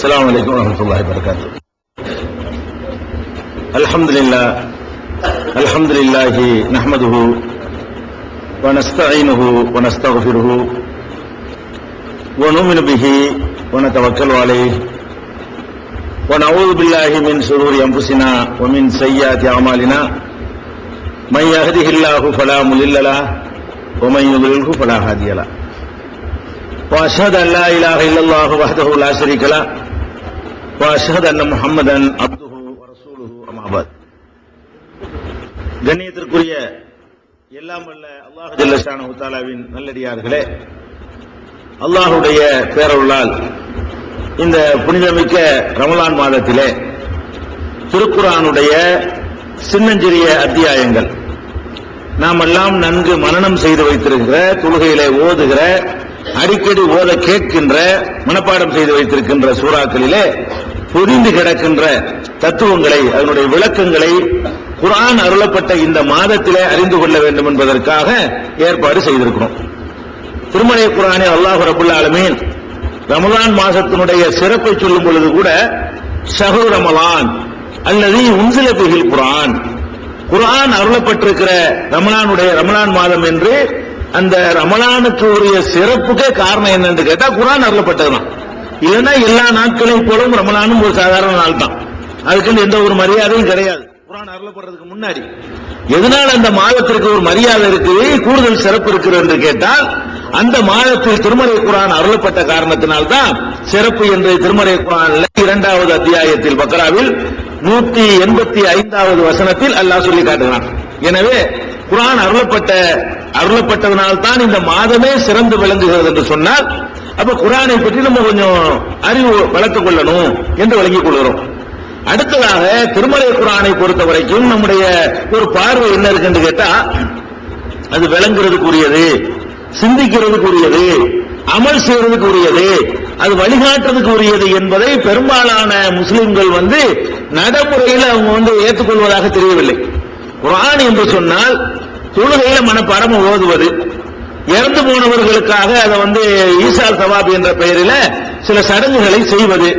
السلام عليكم ورحمة الله وبركاته. الحمد لله نحمده ونستعينه ونستغفره ونؤمن به ونتوكل عليه ونعوذ بالله من شرور أنفسنا ومن سيئات أعمالنا من يهده الله فلا مضل له ومن يضلله فلا هادي له وأشهد أن لا إله إلا الله وحده لا شريك له وأشهد أن محمدا عبده ورسوله أما بعد. கண்ணியத்திற்குரிய எல்லாம் வல்ல அல்லாஹ் ஜல்ல ஷானஹு தஆலாவின் நல்லடியார்களே, அல்லாஹ்வுடைய பேரருளால் இந்த புனிதமிக்க ரமலான் மாதத்திலே திருக்குர்ஆனுடைய சின்னஞ்சிறிய அத்தியாயங்கள் நாம் எல்லாம் நன்கு மனனம் செய்து வைத்திருக்கிற, தொழுகையிலே ஓதுகிற, அடிக்கடி ஓத கேட்கின்ற, மனப்பாடம் செய்து வைத்திருக்கின்ற சூறாக்களிலே பொதிந்து கிடக்கின்ற தத்துவங்களை, அதனுடைய விளக்கங்களை குர்ஆன் அருளப்பட்ட இந்த மாதத்திலே அறிந்து கொள்ள வேண்டும் என்பதற்காக ஏற்பாடு செய்திருக்கிறோம். திருமறை குர்ஆனில் அல்லாஹ் ரப்பல் ஆலமீன் ரமலான் மாதத்தினுடைய சிறப்பை சொல்லும் பொழுது கூட ஷஹ்ரு ரமலான் அல்லது உன்சில பிஹில் குர்ஆன், குர்ஆன் அருளப்பட்டிருக்கிற ரமலான் மாதம் என்று அந்த ரமலானுக்கு உரிய சிறப்புக்கே காரணம் என்னன்னு கேட்டா குர்ஆன் அருளப்பட்டதுதான். இல்லைன்னா எல்லா நாட்களையும் போலும் ரமலானும் ஒரு சாதாரண நாள் தான், அதுக்கு எந்த ஒரு மரியாதையும் கிடையாது. குர்ஆன் அருளப்படுறதுக்கு முன்னாடி எதனால அந்த மாதத்திற்கு ஒரு மரியாதை இருக்கு, கூடுதல் சிறப்பு இருக்கிறது என்று கேட்டால் அந்த மாதத்தில் திருமறை குர்ஆன் அருளப்பட்ட காரணத்தினால்தான் சிறப்பு என்று திருமறை குர்ஆனில் 2வது அத்தியாயத்தில் பக்ராவில் 185வது வசனத்தில் அல்லாஹ் சொல்லி காட்டுகிறான். எனவே குர்ஆன் அருளப்பட்டதனால் தான் இந்த மாதமே சிறந்து விளங்குகிறது என்று சொன்னால், அப்ப குர்ஆனை பற்றி நம்ம கொஞ்சம் அறிவு வளர்த்துக் கொள்ளணும் என்று வழங்கிக் கொள்கிறோம். அடுத்ததாக திருமறை குர்ஆனை பொறுத்த வரைக்கும் நம்முடைய ஒரு பார்வை என்ன இருக்குன்னு கேட்டா, அது விளங்குறதுக்குரியது, சிந்திக்கிறதுக்குரியது, அமல் செய்யறதுக்குரியது, அது வழிகாட்டுறதுக்கு உரியது என்பதை பெரும்பாலான முஸ்லிம்கள் நடைமுறையில் அவங்க ஏற்றுக்கொள்வதாக தெரியவில்லை. குர்ஆன் என்று சொன்னால் தொழுகையில மனப்பாடம் ஓதுவது, இறந்து போனவர்களுக்காக அதை ஈசால் சவாப் என்ற பெயரில் சில சடங்குகளை செய்வது,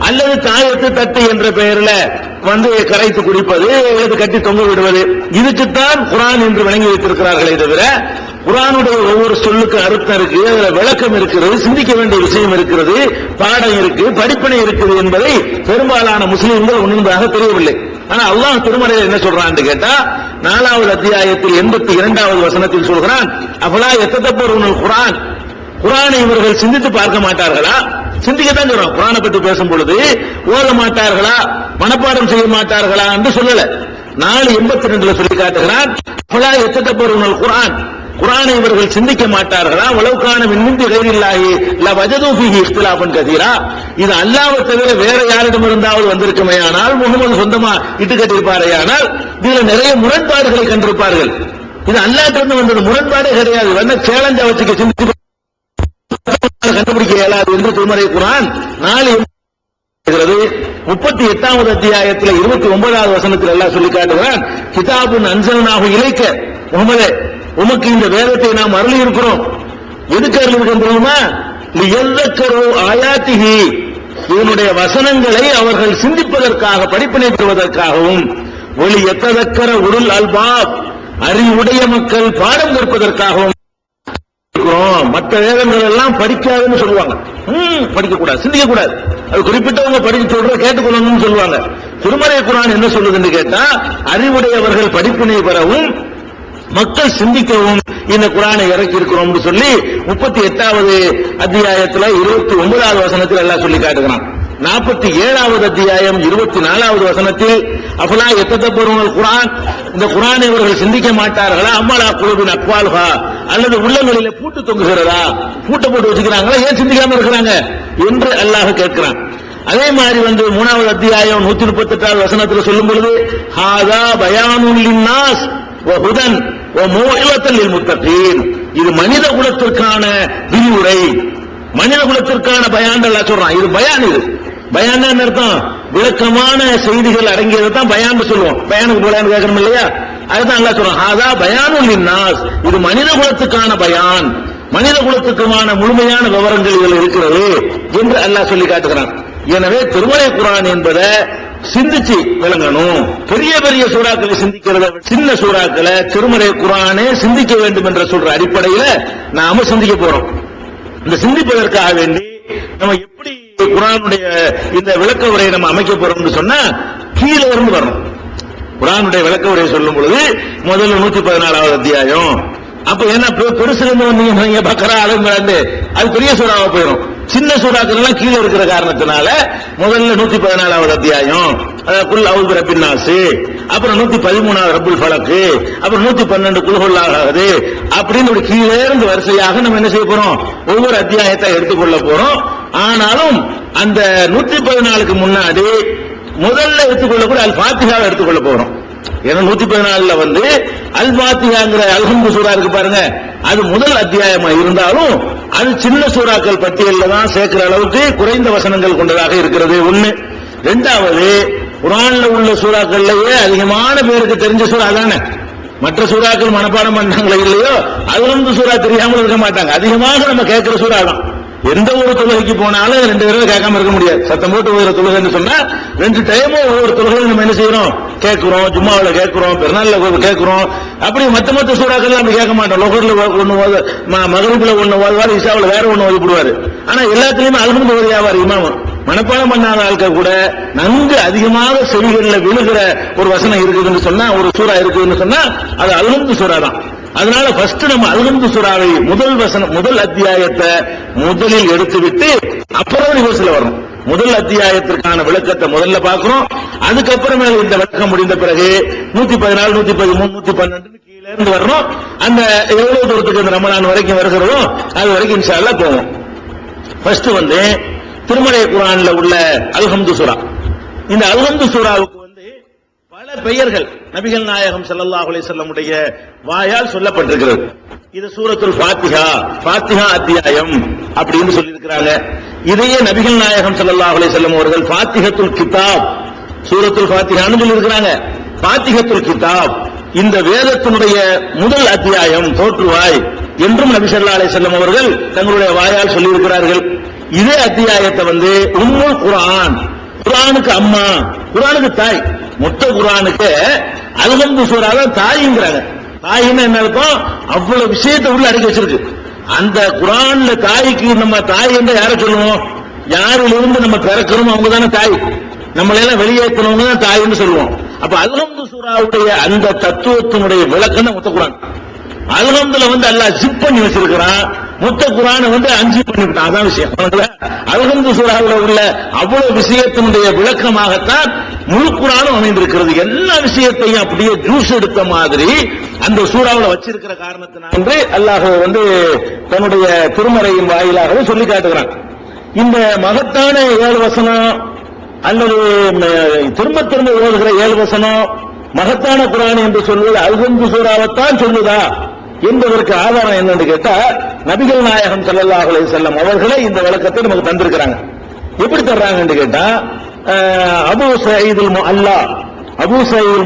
அல்லது தாயத்து தட்டு என்ற பெயரில் கரைத்து குடிப்பது, கட்டி தொங்க விடுவது, இதுக்குத்தான் குர்ஆன் என்று வழங்கி வைத்திருக்கிறார்களே தவிர குர்ஆனுடைய ஒவ்வொரு சொல்லுக்கு அர்த்தம் இருக்கு, அதுல விளக்கம் இருக்கிறது, சிந்திக்க வேண்டிய விஷயம் இருக்கிறது, பாடம் இருக்கு, படிப்பினை இருக்குது என்பதை பெரும்பாலான முஸ்லிம்கள் உணர்ந்ததாக தெரியவில்லை. ஆனா அல்லாஹ் திருமறையில் என்ன சொல்றான்னு கேட்டா, 4வது அத்தியாயத்தில் 82வது வசனத்தில் சொல்கிறான், அஃபலா யத்ததப்பருனல் குர்ஆன், குர்ஆனை இவர்கள் சிந்தித்து பார்க்க மாட்டார்களா? சிந்திக்கத்தான் சொல்றோம். குர்ஆனை பற்றி பேசும் பொழுது ஓத மாட்டார்களா, மனப்பாடம் செய்ய மாட்டார்களா என்று சொல்லல. 4:82 சொல்லி காட்டுகிறான், அஃபலா யத்ததப்பருனல் குர்ஆன், குர்ஆனை இவர்கள் சிந்திக்க மாட்டார்களா? வலவுகான மின் இன்தி கைரில்லாஹி லவஜது ஃபீஹி இக்திலாஃபன் கதீரா, இது அல்லாஹ்வை தவிர வேற யாரிடம் இருந்தாலும் வந்திருக்குமேயானால், முகமது சொந்தமா இட்டு கட்டியிருப்பாரையானால் இதுல நிறைய முரண்பாடுகளை கண்டிருப்பார்கள். இது அல்லாஹ்விடமிருந்து வந்தது, முரண்பாடே கிடையாது. சேலஞ்சா வச்சுக்க சிந்தித்து கண்டுபிடிக்க இயலாது என்று திருமறை குர்ஆன் 38வது அத்தியாயத்தில் 29வது வசனத்தில் எல்லாம் சொல்லி காட்டுகிறான், கிதாபுன் அன்ஸல்நாஹு இலைக்க, முஹம்மதே உமக்கு இந்த வேதத்தை நாம் அருளி இருக்கிறோம். எதுக்கு அருளி இருக்கிறோம் தெரியுமா? லியذكரு ஆயாத்திஹி, இதனுடைய வசனங்களை அவர்கள் சிந்திப்பதற்காக, படிப்பினை பெறுவதற்காகவும், ஒலி யத்ததக்கர உருல் அல்பாப், அறிவுடைய மக்கள் பாடம் கற்பதற்காகவும். மற்ற வேதங்கள் எல்லாம் படிக்காதுன்னு சொல்லுவாங்க, படிக்க கூடாது, சிந்திக்க கூடாது, அது குறிப்பிட்டவங்க படிக்க சொல்ற கேட்டுக்கொள்ளணும்னு சொல்லுவாங்க. திருமறை குர்ஆன் என்ன சொல்லுதுன்னு கேட்டா, அறிவுடையவர்கள் படிப்பினை பெறவும் மக்கள் சிந்திக்கவும் இந்த குர்ஆனை இறக்கி இருக்கிறோம் சொல்லி 38வது அத்தியாயத்தில் 29வது வசனத்தில் எல்லாம் சொல்லி காட்டுகிறான். 47வது அத்தியாயம் 24வது வசனத்தில் அஃபலா யத்ததப்பருனல் குர்ஆன், இந்த குர்ஆனை இவர்கள் சிந்திக்க மாட்டார்களா? அம்மலா குலூபின் அக்வால்ஹா, அல்லது உள்ளங்களிலே பூட்டு தொங்குகிறதா, பூட்டை போட்டு வச்சுக்கிறாங்களா, ஏன் சிந்திக்காம இருக்கிறாங்க என்று அல்லாஹ் கேட்கிறான். அதே மாதிரி 3வது அத்தியாயம் 138வது வசனத்தில் சொல்லும் பொழுது, ஹாதா பயானுல் லின்னாஸ் வ ஹுதன் வ மௌஇலத்தல் லில் முத்தகீன், இது மனித குலத்திற்கான விரிவுரை, மனித குலத்திற்கான பயான் அல்லாஹ் சொல்றான். இது பயான், இது பயான் என்ன அர்த்தம்? விளக்கமான செய்திகள் அடங்கியதை தான் பயான் சொல்லுவோம். பயானுக்கு போலான்னு கேட்கணும் இல்லையா? அதுதான் அல்லாஹ் சொல்றான், ஹாதா பயானுல் லின்னாஸ், இது மனித குலத்துக்கான பயான், மனித குலத்துக்குமான முழுமையான விவரங்கள் இதில் இருக்கிறது என்று அல்லாஹ் சொல்லி காட்டுகிறான். எனவே திருமறை குர்ஆன் என்பதை சிந்திச்சு விளங்கணும். பெரிய பெரிய சூறாக்களை சிந்திக்கிறத சின்ன சூறாக்களை திருமறை குர்ஆனே சிந்திக்க வேண்டும் என்ற சொல்ற அடிப்படையில நாம சிந்திக்க போறோம். இந்த சிந்திப்பதற்காக வேண்டி நம்ம எப்படி குர்ஆனுடைய இந்த விளக்க உரையை நம்ம அமைக்க போறோம்னு சொன்னா கீழே இருந்து வரணும். குர்ஆனுடைய விளக்க உரையை சொல்லும் பொழுது முதல்ல 114வது அத்தியாயம், அப்ப என்ன பெருசுல இருந்து நீங்க பக்கரா ஆளுங்க அது பெரிய சூறாவா போயிடும். சின்ன சூறாக்கள் எல்லாம் கீழே இருக்கிற காரணத்தினால முதல்ல 114வது அத்தியாயம் குல் அவுது ரப்பின் நாஸ், அப்புறம் 113வது ரப்புல் ஃபலக், அப்புறம் 112 குல் ஹுவல்லாஹு அப்படின்னு கீழே இருந்து வரிசையாக நம்ம என்ன செய்ய போறோம், ஒவ்வொரு அத்தியாயத்தை எடுத்துக்கொள்ள போறோம். ஆனாலும் அந்த 114க்கு முன்னாடி முதல்ல எடுத்துக்கொள்ளக்கூடிய அல் ஃபாத்திஹாவை எடுத்துக்கொள்ள போறோம். ஏன்னா 114ல அல் ஃபாத்திஹாங்கிற அல்ஹம்து சூரா இருக்கு பாருங்க, அது முதல் அத்தியாயமா இருந்தாலும் அது சின்ன சூறாக்கள் பட்டியலில் தான் சேர்க்கிற அளவுக்கு குறைந்த வசனங்கள் கொண்டதாக இருக்கிறது. ஒண்ணு. இரண்டாவது, குர்ஆன்ல உள்ள சூறாக்கள்லயே அதிகமான பேருக்கு தெரிஞ்ச சூறா தானே. மற்ற சூறாக்கள் மனப்பாடம் பண்ணாங்களோ இல்லையோ அல்ஹம்து சூரா தெரியாமல் இருக்க மாட்டாங்க. அதிகமாக நம்ம கேட்கிற சூறா தான். எந்த ஒரு தொழுகைக்கு போனாலும் 2 தடவை கேட்காம இருக்க முடியாது. சத்தம் போட்டு ஒரு தொழுகைன்னு சொன்னா 2 டைமும் ஒவ்வொரு தொழுகையும் நம்ம என்ன செய்யறோம், கேட்கிறோம். ஜும்மாவுல கேட்கிறோம், பெருநாள்ல கேட்கிறோம். அப்படி மத்த சூறாக்கள் நம்ம கேட்க மாட்டோம். லொஹர்ல ஒண்ணு, மகரிப்ல ஒண்ணு ஓதுவாரு, இஷாவுல வேற ஒண்ணு ஓதி போடுவாரு. ஆனா எல்லாத்துலயுமே அல்ஹம்து ஓதியாவார் இமாம். மனப்பாடம் பண்ணாத ஆட்கள் கூட நன்கு அதிகமாக செவிகள்ல விழுகிற ஒரு வசனம் இருக்குதுன்னு சொன்னா, ஒரு சூறா இருக்குதுன்னு சொன்னா அது அல்ஹம்து சூறா தான். அதனால ஃபர்ஸ்ட் நம்ம அல்ஹம்து சூராவை முதல் அத்தியாயத்தை முதலில் எடுத்துவிட்டு அப்புறம் ரிவர்ஸ்ல வரணும். முதல் அத்தியாயத்திற்கான விளக்கத்தை முதல்ல பார்க்கிறோம். அதுக்கப்புறமே இந்த விளக்கம் முடிந்த பிறகு 114, 113, 112 கீழே இருந்து வரணும். அந்த எவ்வளவு தூரத்துக்கு இந்த ரமலான் வரைக்கும் வருகிறதோ அது வரைக்கும் இன்ஷா அல்லாஹ் போவோம். ஃபர்ஸ்ட் திருமறை குர்ஆன்ல உள்ள அல்ஹம்து சூரா. இந்த அல்ஹம்து சூராவுக்கு பல பெயர்கள் நபிகள் நாயகம் ஸல்லல்லாஹு அலைஹி வஸல்லம் உடைய வாயால் சொல்லப்பட்டிருக்கிறது. இது சூரத்துல் ஃபாத்திஹா, ஃபாத்திஹா அத்தியாயம் அப்படின்னு சொல்லி இருக்கிறாங்க. இதையே நபிகள் நாயகம் ஸல்லல்லாஹு அலைஹி வஸல்லம் அவர்கள் ஃபாத்திஹத்துல் கிதாப், சூரத்துல் ஃபாத்திஹான்னு சொல்லி இருக்கிறாங்க. ஃபாத்திஹத்துல் கிதாப், இந்த வேதத்தினுடைய முதல் அத்தியாயம், தோற்றுவாய் என்றும் நபி ஸல்லல்லாஹு அலைஹி வஸல்லம் அவர்கள் தங்களுடைய வாயால் சொல்லி இருக்கிறார்கள். இதே அத்தியாயத்தை உம்முல் குர்ஆன், குர்ஆனுக்கு அம்மா, குர்ஆனுக்கு தாய். மொத்த குர்ஆனுக்கு அல்ஹம்து சூரா தான் தாய்ங்கிறாங்க. தாயின்னு என்ன அர்த்தம், அவ்வளவு விஷயத்தை உள்ள அடக்கி வச்சிருக்கு. அந்த குர்ஆன்ல தாய்க்கு நம்ம தாய் என்று யாரை சொல்லுவோம், யாரிலிருந்து நம்ம பிறக்கிறோம் அவங்க தானே தாய். நம்மளெல்லாம் வெளியேற்றவங்க தான் தாய்ன்னு சொல்லுவோம். அப்ப அல்ஹம்து சூராவுடைய அந்த தத்துவத்தினுடைய விளக்கம் தான் மொத்த குர்ஆன். அல்ஹம்துல அல்லாஹ் ஜிப் பண்ணி வச்சிருக்கிறான், மொத்த குர்ஆனை அன்ஜிப் பண்ணிவிட்டான். அதான் விஷயம். அல்ஹம்து சூராவுல உள்ள அவ்வளவு விஷயத்தினுடைய விளக்கமாகத்தான் முழு குர்ஆனும் அமைந்திருக்கிறது. எல்லா விஷயத்தையும் அப்படியே ஜூஸ் எடுத்த மாதிரி அந்த சூறாவுல வச்சிருக்கிற காரணத்தினால அல்லாஹ் தன்னுடைய திருமறையின் வாயிலாகவே சொல்லி காட்டுகிறான். இந்த மகத்தான 7 வசனம் அல்லது திரும்ப திரும்ப ஓதுகிற 7 வசனம் மகத்தான குர்ஆன் என்று சொல்வது அல்ஹம்து சூராவைத்தான் சொல்லுதா என்பதற்கு ஆதாரம் என்னன்னு கேட்டா, நபிகள் நாயகம் ஸல்லல்லாஹு அலைஹி வஸல்லம் அவர்களே இந்த விளக்கத்தை நமக்கு தந்திருக்கிறாங்க. எப்படி தர்றாங்கன்னு கேட்டா, அபூ சயீதுல்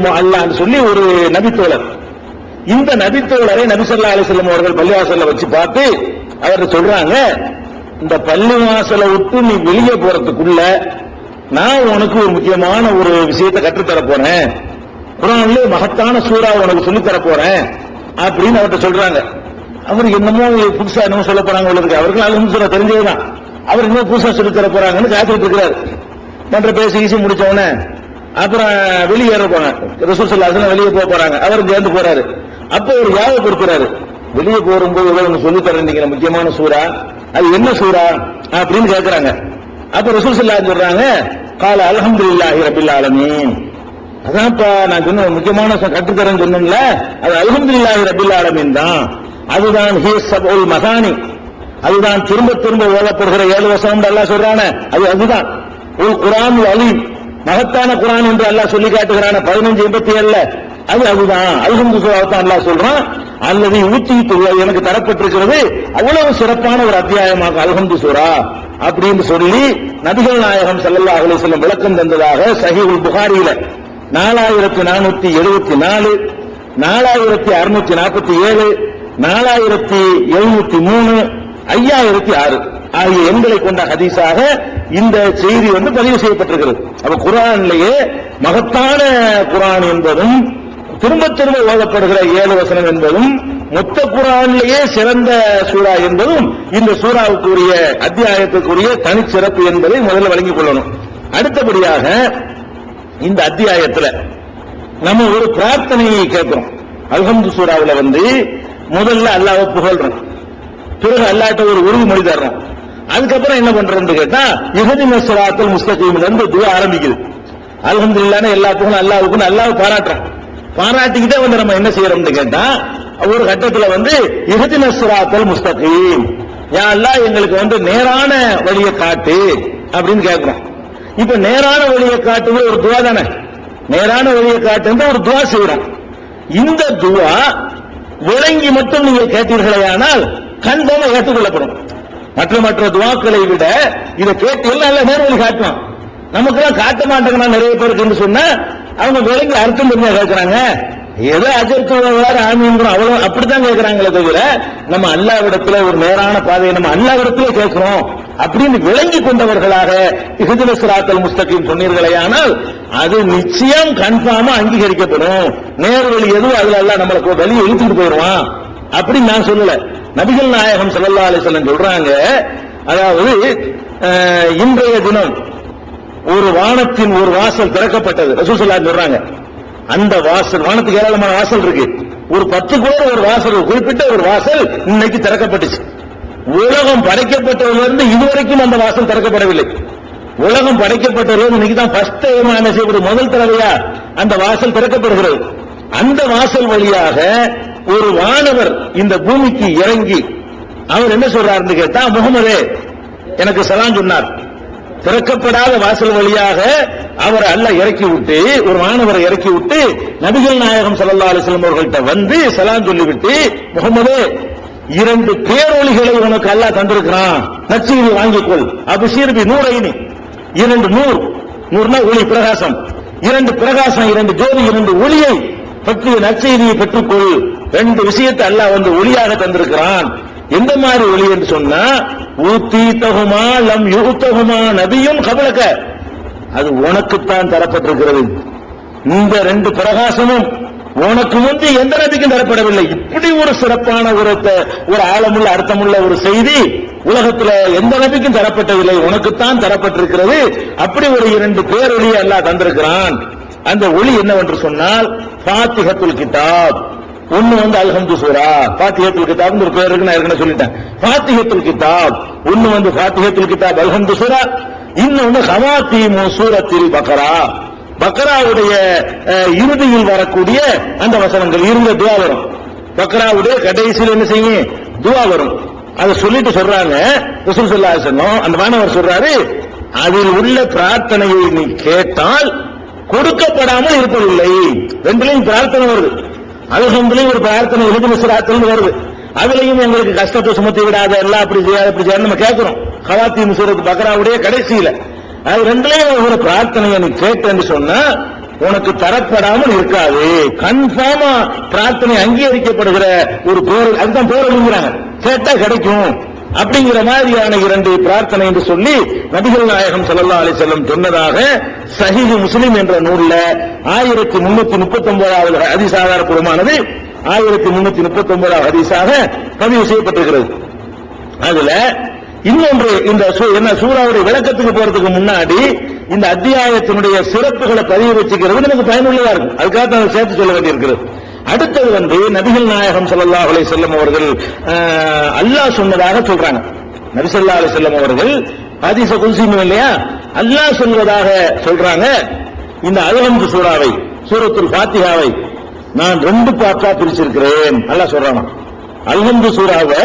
முஅல்லான்னு சொல்லி ஒரு நபித்தோழர். இந்த நபித்தோழரை நபி ஸல்லல்லாஹு அலைஹி வஸல்லம் அவர்கள் பள்ளிவாசல்ல வச்சு பார்த்து அவர் சொல்றாங்க, இந்த பள்ளிவாசலை விட்டு நீ வெளியே போறதுக்குள்ள நான் உனக்கு ஒரு முக்கியமான ஒரு விஷயத்தை கற்றுத்தர போறேன், குர்ஆன்ல மகத்தான சூறா உனக்கு சொல்லி தர போறேன் அப்படின்னு அவர்கிட்ட சொல்றாங்க. அவருக்கு என்னமோ புதுசா என்னமோ சொல்ல போறாங்க இருக்கு. அவருக்கு அல்ஹம்து சூரா தெரிஞ்சதுதான். அவர் இன்னும் புதுசா சொல்லி தர போறாங்கன்னு காத்துட்டு இருக்கிறாரு. மற்ற பேசி முடிச்ச உடனே அப்புறம் வெளியேற போறாங்க. ரசூல் ஸல்லல்லாஹு அலைஹி வஸல்லம் வெளியே போறாங்க. அவர் சேர்ந்து போறாரு. அப்போ ஒரு யாவை கொடுக்கிறாரு, வெளியே போகும்போது ஏதோ சொல்லி தரீங்க முக்கியமான சூறா, அது என்ன சூறா அப்படின்னு கேட்கிறாங்க. அப்ப ரசூல் ஸல்லல்லாஹு அலைஹி வஸல்லம் சொல்றாங்க, கால அல்ஹம்துலில்லாஹி ரப்பில் ஆலமீன். அதான்ப்பா நான் சொன்ன முக்கியமான கற்றுத்தரேன்னு சொன்னேன்ல, அது அல்ஹம்துலில்லாஹி ரப்பில் ஆலமீன் தான். அதுதான் ஹி சபுல் மசானி, அதுதான் திரும்ப திரும்ப ஓதப்படுகிற 7 வசனம் அல்லாஹ் சொல்றானே, அதுதான் குர்ஆன் அலீம், மகத்தான குர்ஆன் என்று அல்லாஹ் சொல்லி காட்டுகிறான 15:87 அதுதான் அல்ஹம்து சூராவை அல்லாஹ் சொல்றான். அல்லது ஊத்திட்டு எனக்கு தரப்பட்டிருக்கிறது அவ்வளவு சிறப்பான ஒரு அத்தியாயமாக அல்ஹம்து சூரா அப்படின்னு சொல்லி நபிகள் நாயகம் ஸல்லல்லாஹு அலைஹி வஸல்லம் விளக்கம் தந்ததாக சஹீஹுல் புகாரியில 4474, 4647, 4703, 5006 ஆகிய எண்களை கொண்ட ஹதீஸாக இந்த செய்தி பதிவு செய்யப்பட்டிருக்கிறது. அப்ப குர்ஆனிலேயே மகத்தான குர்ஆன் என்பதும் திரும்ப திரும்ப ஓதப்படுகிற 7 வசனம் என்பதும் மொத்த குர்ஆனிலேயே சிறந்த சூரா என்பதும் இந்த சூராவுக்குரிய அத்தியாயத்துக்குரிய தனிச்சிறப்பு என்பதை முதல்ல வழங்கிக் கொள்ளணும். அடுத்தபடியாக இந்த அத்தியாயத்தில் நம்ம ஒரு பிரார்த்தனையை கேட்கிறோம். அல்ஹம்து சூராவில் முதல்ல அல்லாஹ்வை புகழ்றோம், பிறகு அல்லாஹ்ட்ட ஒரு உறுதிமொழி தர்றோம். அதுக்கப்புறம் என்ன பண்றோம்னு கேட்டா இஹ்தினஸ் ஸிராத்தல் முஸ்தகீம்ல இருந்து துஆ ஆரம்பிக்குது. அல்ஹம்துலில்லாஹ் எல்லா புகழும் அல்லாஹ்வுக்கு, அல்லாஹ்வை பாராட்டுறோம். பாராட்டிக்கிட்டே நம்ம என்ன செய்யறோம்னு கேட்டா ஒரு கட்டத்தில் இஹ்தினஸ் ஸிராத்தல் முஸ்தகீம், யா அல்லாஹ் எங்களுக்கு நேரான வழியை காட்டு அப்படின்னு கேட்கிறோம். இப்ப நேரான வழியை காட்டுவது ஒரு துஆ தானே, நேரான வழியை காட்டு ஒரு துஆ செய்யறோம். இந்த துஆ விளங்கி மட்டும் நீங்கள் கேட்டீர்களேயானால் கன்ஃபார்மா ஏற்றுக்கொள்ளப்படும். மற்ற துஆக்களை விட இதை கேட்டு எல்லாம் நேர்வழி காட்டலாம். நமக்கெல்லாம் காட்ட மாட்டாங்கன்னா நிறைய பேருக்கு என்று சொன்னா அவங்க விளங்கி அர்த்தம் பண்ணி கேட்கிறாங்க. ஏதோ அஜர்த்துவார் ஆமீன்கிறோம், அவ்வளவு அப்படித்தான் கேட்கிறாங்களே தவிர நம்ம அல்லாஹ்விடத்துல ஒரு நேரான பாதையை நம்ம அல்லாஹ்விடத்துல கேட்கிறோம் அப்படின்னு விளங்கி கொண்டவர்களாக இஹ்தினஸ் ஸிராத்தல் முஸ்தகீம் சொன்னீர்களேயானால் அது நிச்சயம் கன்ஃபார்மா அங்கீகரிக்கப்படும். நேர்வழி எதுவும் அதுல எல்லாம் நம்மளுக்கு வழியை இழுத்துட்டு போயிடுவான் அப்படின்னு நான் சொல்லல. நபிகள் நாயகம் ஸல்லல்லாஹு அலைஹி வஸல்லம் சொல்றாங்க, அதாவது இன்றைய தினம் ஒரு வானத்தின் ஒரு வாசல் திறக்கப்பட்டது. ரசூல் ஸல்லல்லாஹு அலைஹி சொல்றாங்க, அந்த வாசல், வானத்துக்கு ஏராளமான வாசல் இருக்கு, ஒரு 10 கோடி ஒரு வாசல், குறிப்பிட்ட ஒரு வாசல் இன்னைக்கு திறக்கப்பட்டுச்சு. உலகம் படைக்கப்பட்டதிலிருந்து இதுவரைக்கும் அந்த வாசல் திறக்கப்படவில்லை. உலகம் படைக்கப்பட்டதிலிருந்து இன்னைக்கு தான் ஃபர்ஸ்ட் டைம் என்ன செய்யப்படுது, முதல் தடவையா அந்த வாசல் திறக்கப்படுகிறது. அந்த வாசல் வழியாக ஒரு வானவர் இந்த பூமிக்கு இறங்கி அவர் என்ன சொல்றாருன்னு கேட்டா, முகமதே எனக்கு சலாம் சொன்னார். திறக்கப்படாத வாசல் வழியாக அவர் அல்லாஹ் இறக்கி விட்டு, ஒரு மாணவரை இறக்கி விட்டு நபிகள் நாயகம் ஸல்லல்லாஹு அலைஹி வஸல்லம் அவர்கள்ட்ட சலாம் சொல்லிவிட்டு, முகமதே 2 பேரொளிகளை உனக்கு அல்லாஹ் தந்திருக்கிறான், நற்செய்தி வாங்கிக்கொள். அப்ஷிர் பி நூரைனி, 2 நூர், நூர்னா ஒளி, பிரகாசம், 2 பிரகாசம், 2 ஜோதி, 2 ஒளியை பற்றி நற்செய்தியை பெற்றுக்கொள். 2 விஷயத்தை அல்லாஹ் ஒளியாக தந்திருக்கிறான். எந்த மாதிரி ஒளி என்று சொன்னா, ஊத்தி தகுமா லம் யுத்தகுமா நபியும் கபலக்க, அது உனக்குத்தான் தரப்பட்டிருக்கிறது. இந்த 2 பிரகாசமும் உனக்கு முந்தி எந்த நபிக்கும் தரப்படவில்லை. இப்படி ஒரு சிறப்பான ஒரு ஆழமுள்ள அர்த்தமுள்ள ஒரு செய்தி உலகத்தில் எந்த நபிக்கும் தரப்பட்டதில்லை, உனக்குத்தான் தரப்பட்டிருக்கிறது. அப்படி ஒரு 2 பேரொளியை அல்லாஹ் தந்திருக்கிறான். அந்த ஒளி என்னவென்று சொன்னால் ஃபாத்திஹத்துல் கிதாப். ஒன்னு அல்ஹம்து சூரா, ஃபாத்திஹத்துல் கிதாப் ஒரு பேர் இருக்கு, நான் ஏற்கனவே சொல்லிட்டேன். ஃபாத்திஹத்துல் கிதாப் ஒன்னு ஃபாத்திஹத்துல் கிதாப் அல்ஹம்து சூரா, இன்னொன்னு ஹவாத்தீமு சூரத்தில் பக்ரா, பக்ராவுடைய இறுதியில் வரக்கூடிய அந்த வசனங்கள் இருந்த துஆ வரும். பக்ராவுடைய கடைசியில் என்ன செய்யும், துஆ வரும். அதை சொல்லிட்டு சொல்றாங்க ரசூல் ஸல்லல்லாஹு அலைஹி வஸல்லம், அந்த மாணவர் சொல்றாரு, அதில் உள்ள பிரார்த்தனையை நீ கேட்டால் கொடுக்கப்படாமல் இருப்பதில்லை. ரெண்டுலையும் பிரார்த்தனை வருது. அல்ஹம்துலில்லாஹ் ஒரு பிரார்த்தனை இஹ்தினஸ் ஸிராத்தல் வருது. அதுலயும் எங்களுக்கு கஷ்டத்தை சுமத்தி விடாத, எல்லாம் அப்படி செய்யாது இப்படி செய்யாது நம்ம கேட்கிறோம். ஹவாத்தீம் சூரத் பக்ராவுடைய கடைசியில அது ரெண்டுலையும் ஒரு பிரார்த்தனையை நீ கேட்டேன்னு சொன்னா உனக்கு தரப்படாமல் இருக்காது. கன்ஃபார்மா பிரார்த்தனை அங்கீகரிக்கப்படுகிற ஒரு பேர், அதுதான் பேரொழிங்கிறாங்க, கேட்டா கிடைக்கும் அப்படிங்கிற மாதிரியான 2 பிரார்த்தனை என்று சொல்லி நபிகள் நாயகம் ஸல்லல்லாஹு அலைஹி வஸல்லம் சொன்னதாக சஹீஹ் முஸ்லிம் என்ற நூல்ல 1339வது ஹதீஸ் ஆதாரப்பூர்வமானது 1339வது ஹதீஸாக பதிவு செய்யப்பட்டிருக்கிறது. அதுல இன்னொன்று, இந்த என்ன சூராவுடைய விளக்கத்துக்கு போறதுக்கு முன்னாடி இந்த அத்தியாயத்தினுடைய சிறப்புகளை பதிவு வச்சுக்கிறது நமக்கு பயனுள்ளதா இருக்கும். அதுக்காக தான் சேர்த்து சொல்ல வேண்டியிருக்கிறது. அடுத்தது நபிகள் நாயகம் ஸல்லல்லாஹு அலைஹி வஸல்லம் அவர்கள் அல்லாஹ் சொன்னதாக சொல்றாங்க. நபி ஸல்லல்லாஹு அலைஹி வஸல்லம் அவர்கள் ஹதீஸ் குத்ஸி இல்லையா, அல்லாஹ் சொல்வதாக சொல்றாங்க. இந்த அல்ஹம்து சூராவை, சூரத்துல் ஃபாத்திஹாவை நான் 2 பார்ட்டா பிரிச்சிருக்கிறேன். அல்லாஹ் சொல்றாங்க, அல்ஹம்து சூராவை